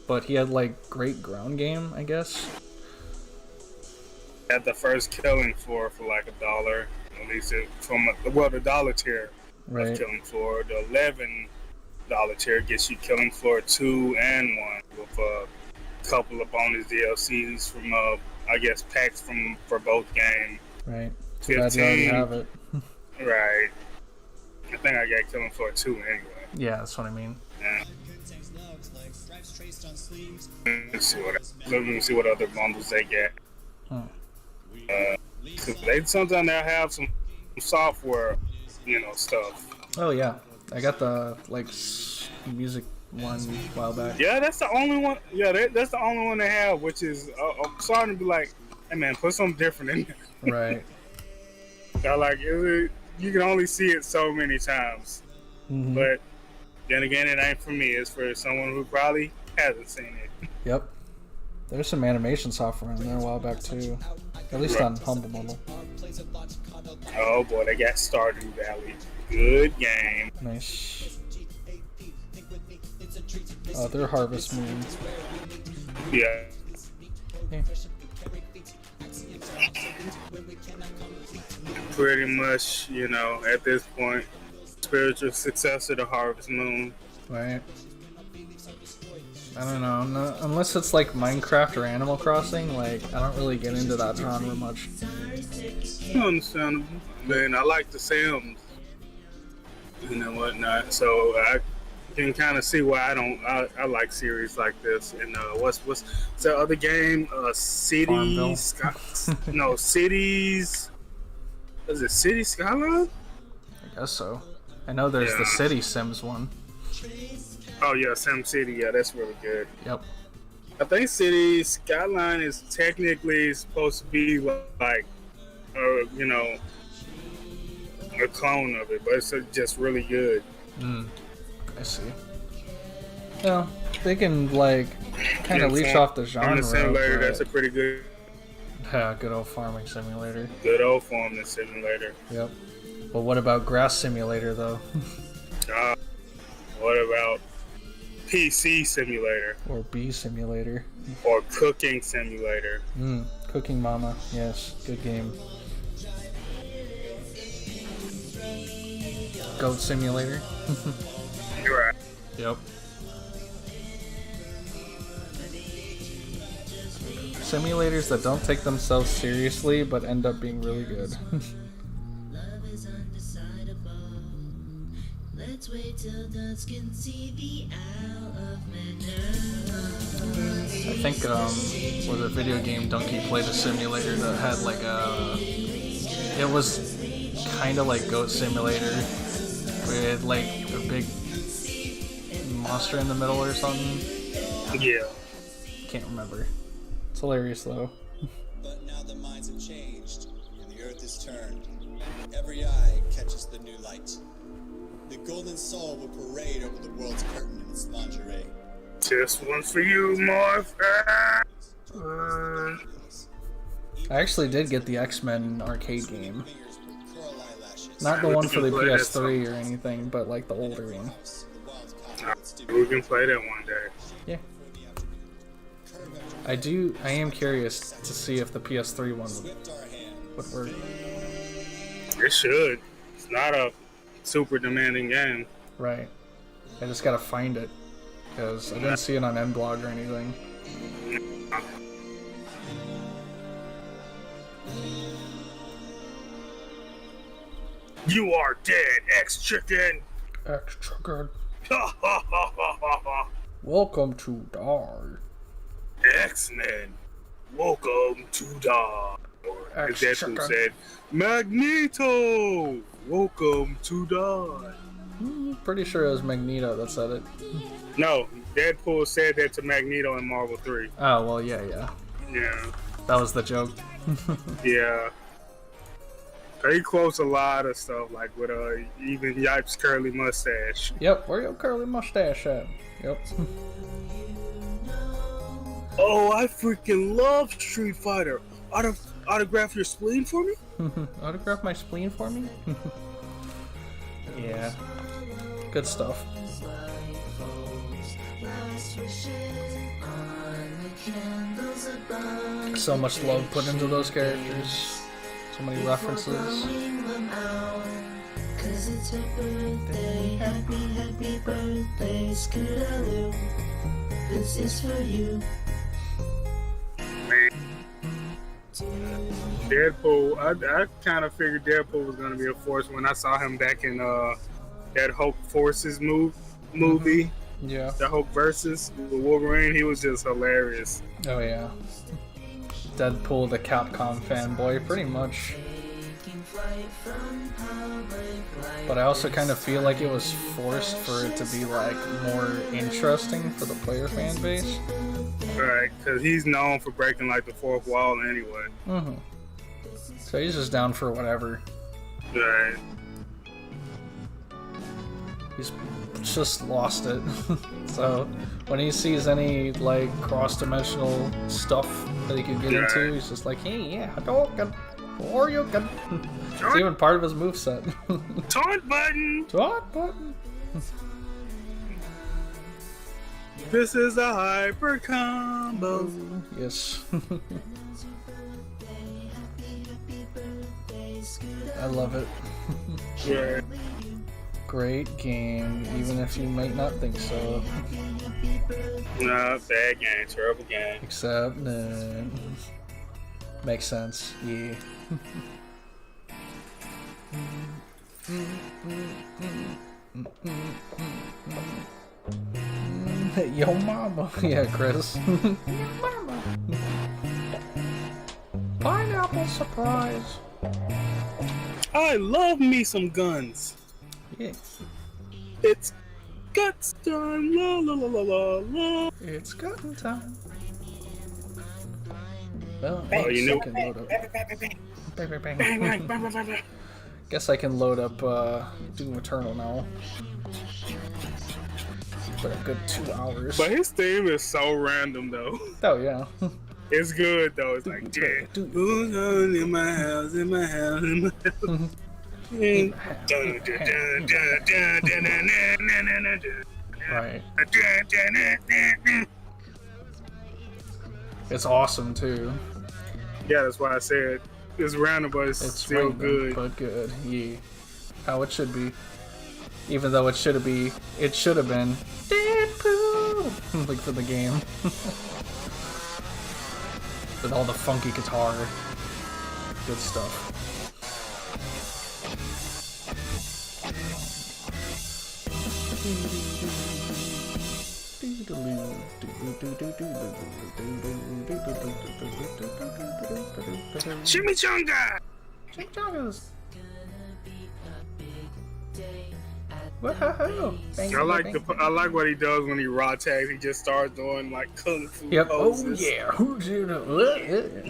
But he had like great ground game, I guess. At the first killing floor for like $1. At least the dollar tier Right. of killing floor. The $11 tier gets you killing floor 2 and 1 with a couple of bonus DLCs from I guess packs for both games. Right. Too bad you already 15. have it. Right. I think I got killing floor 2 anyway. Yeah, that's what I mean. Yeah. Let me see what other bundles they get. Hmm. 'Cause they sometimes they'll have some software, stuff. Oh yeah, I got the music one a while back. Yeah, that's the only one. Yeah, that's the only one they have, which is I'm starting to be like, hey man, put something different in there. Right. You can only see it so many times, Mhm. but then again, it ain't for me. It's for someone who probably hasn't seen it. Yep. There's some animation software in there a while back too. At least on Humble Bundle. Oh boy, they got Stardew Valley. Good game. Nice. Oh, they're Harvest Moon. Yeah. Yeah. Pretty much, at this point, spiritual successor to Harvest Moon. Right. I don't know. Unless it's like Minecraft or Animal Crossing, I don't really get into that genre much. Understandable. Man, I like the Sims and whatnot, so I can kind of see why I like series like this. And what's the other game? Farmville. Cities. Is it City Skyline? I guess so. I know there's the Yeah. City Sims one. Oh yeah, Sim City. Yeah, that's really good. Yep. I think City Skyline is technically supposed to be like, you know, a clone of it, but it's just really good. I see. Yeah, they can like kind of leech off the genre. Farming Simulator, but... that's a pretty good. Yeah, good old farming simulator. Good old Farming Simulator. Yep. But what about Grass Simulator though? What about PC Simulator? Or Bee Simulator? Or Cooking Simulator? Cooking Mama. Yes, good game. Goat Simulator. You're right. Yep. Simulators that don't take themselves seriously but end up being really good. Let's wait till dusk and see the Owl of I think was a video game Donkey played a simulator that had like it was kind of like Goat Simulator with like a big monster in the middle or something. Yeah. Can't remember. It's hilarious though. But now the minds have changed, and the earth is turned. Every eye catches the new light. The golden soul will parade over the world's curtain in its lingerie. This one's for you, Marv. I actually did get the X-Men arcade game. Not the one for the PS3 or anything, but like the older one. We can play that one day. Yeah. I am curious to see if the PS3 one would work. It should. It's not a super demanding game. Right. I just gotta find it. Because I didn't see it on Nblog or anything. You are dead, X-Chicken! X-Chicken. Welcome to Dar. X-Men, welcome to Dar. As that's who said, Magneto, welcome to Dar. Pretty sure it was Magneto that said it. No, Deadpool said that to Magneto in Marvel 3. Oh, well, yeah. Yeah. That was the joke. Yeah. He quotes a lot of stuff, like with even Yipe's curly mustache. Yep, where your curly mustache at? Yep. Oh, I freaking love Street Fighter. Autograph your spleen for me? Autograph my spleen for me? Yeah. Good stuff. So much love put into those characters. So many references. Cause it's her birthday, happy birthday, Scootaloo. This is for you. Deadpool, I kind of figured Deadpool was going to be a force when I saw him back in that Hulk Forces movie. Yeah. The Hulk versus with Wolverine. He was just hilarious. Oh yeah. Deadpool, the Capcom fanboy, pretty much. But I also kind of feel like it was forced for it to be like more interesting for the player fan base. Right, because he's known for breaking like the fourth wall anyway. So he's just down for whatever. Right. He's just lost it. So when he sees any like cross-dimensional stuff that he can get into, he's just like, hey, yeah, Hadouken, or you can. It's even part of his moveset. Taunt button! Taunt button! This is a hyper combo. Yes. I love it. Yeah. Great game, even if you might not think so. No, bad game, terrible game. Except, makes sense, yeah. Yo mama. Yeah, Chris. Yo mama. Pineapple surprise. I love me some guns. Yeah. It's guts time, la la la la la la. It's gun time. Well, I Oh, you guess I know- can load up. Bang, bang, bang, bang, bang. Guess I can load up Doom Eternal now. For a good 2 hours. But his theme is so random though. Oh yeah. It's good though. It's like, yeah, who's on in my house, in my house, in my house. In my house, in my house. Right. It's awesome too. Yeah, that's why I said it's random, but it's still random, good. but good. Yeah. How it should be. Even though it should have been Deadpool, like for the game, with all the funky guitar, good stuff. Chimichanga! Chimichangas. Whoa! I like what he does when he raw tags. He just starts doing like kung fu Yep. poses. Oh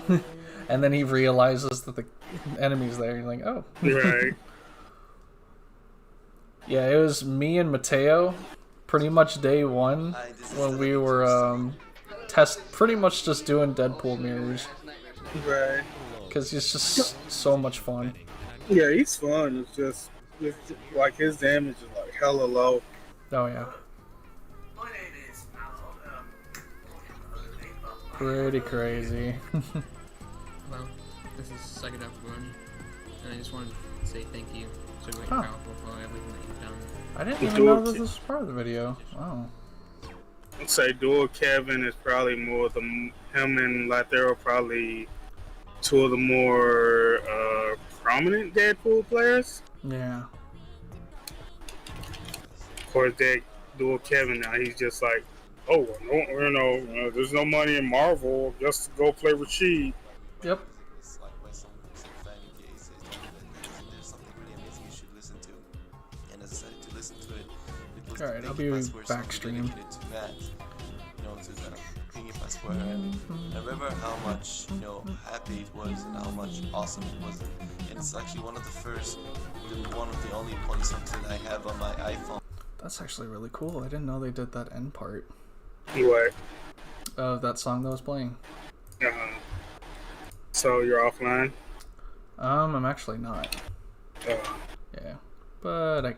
yeah. And then he realizes that the enemy's there. He's like, oh. Right. Yeah, it was me and Mateo, pretty much day one, when we were pretty much just doing Deadpool mirrors, Right. because it's just so much fun. Yeah, he's fun. It's just like his damage is like hella low. Oh yeah. Pretty crazy. Well, this is Suck It Up Run, and I just wanted to say thank you. So great, Huh. powerful for everything that you've done. I didn't even know that this was part of the video. Wow. I'd say Dual Kevin is probably more him and Lathero are probably two of the more prominent Deadpool players. Yeah. Of course, that Dual Kevin now, he's just like, oh, no, there's no money in Marvel, just go play Rashid. Yep. It's like when someone thinks of Fanny Gay says there's something really amazing you should listen to. And I decided to listen to it. It was Alright, the I'll Pingy be Pass where back someone stream. dedicated to Matt, to the Pingy Pass where I remember how much, happy it was and how much awesome it was. And it's actually one of the only pony songs that I have on my iPhone. That's actually really cool. I didn't know they did that end part What? of that song that was playing. So you're offline? I'm actually not. Uh, Yeah. But I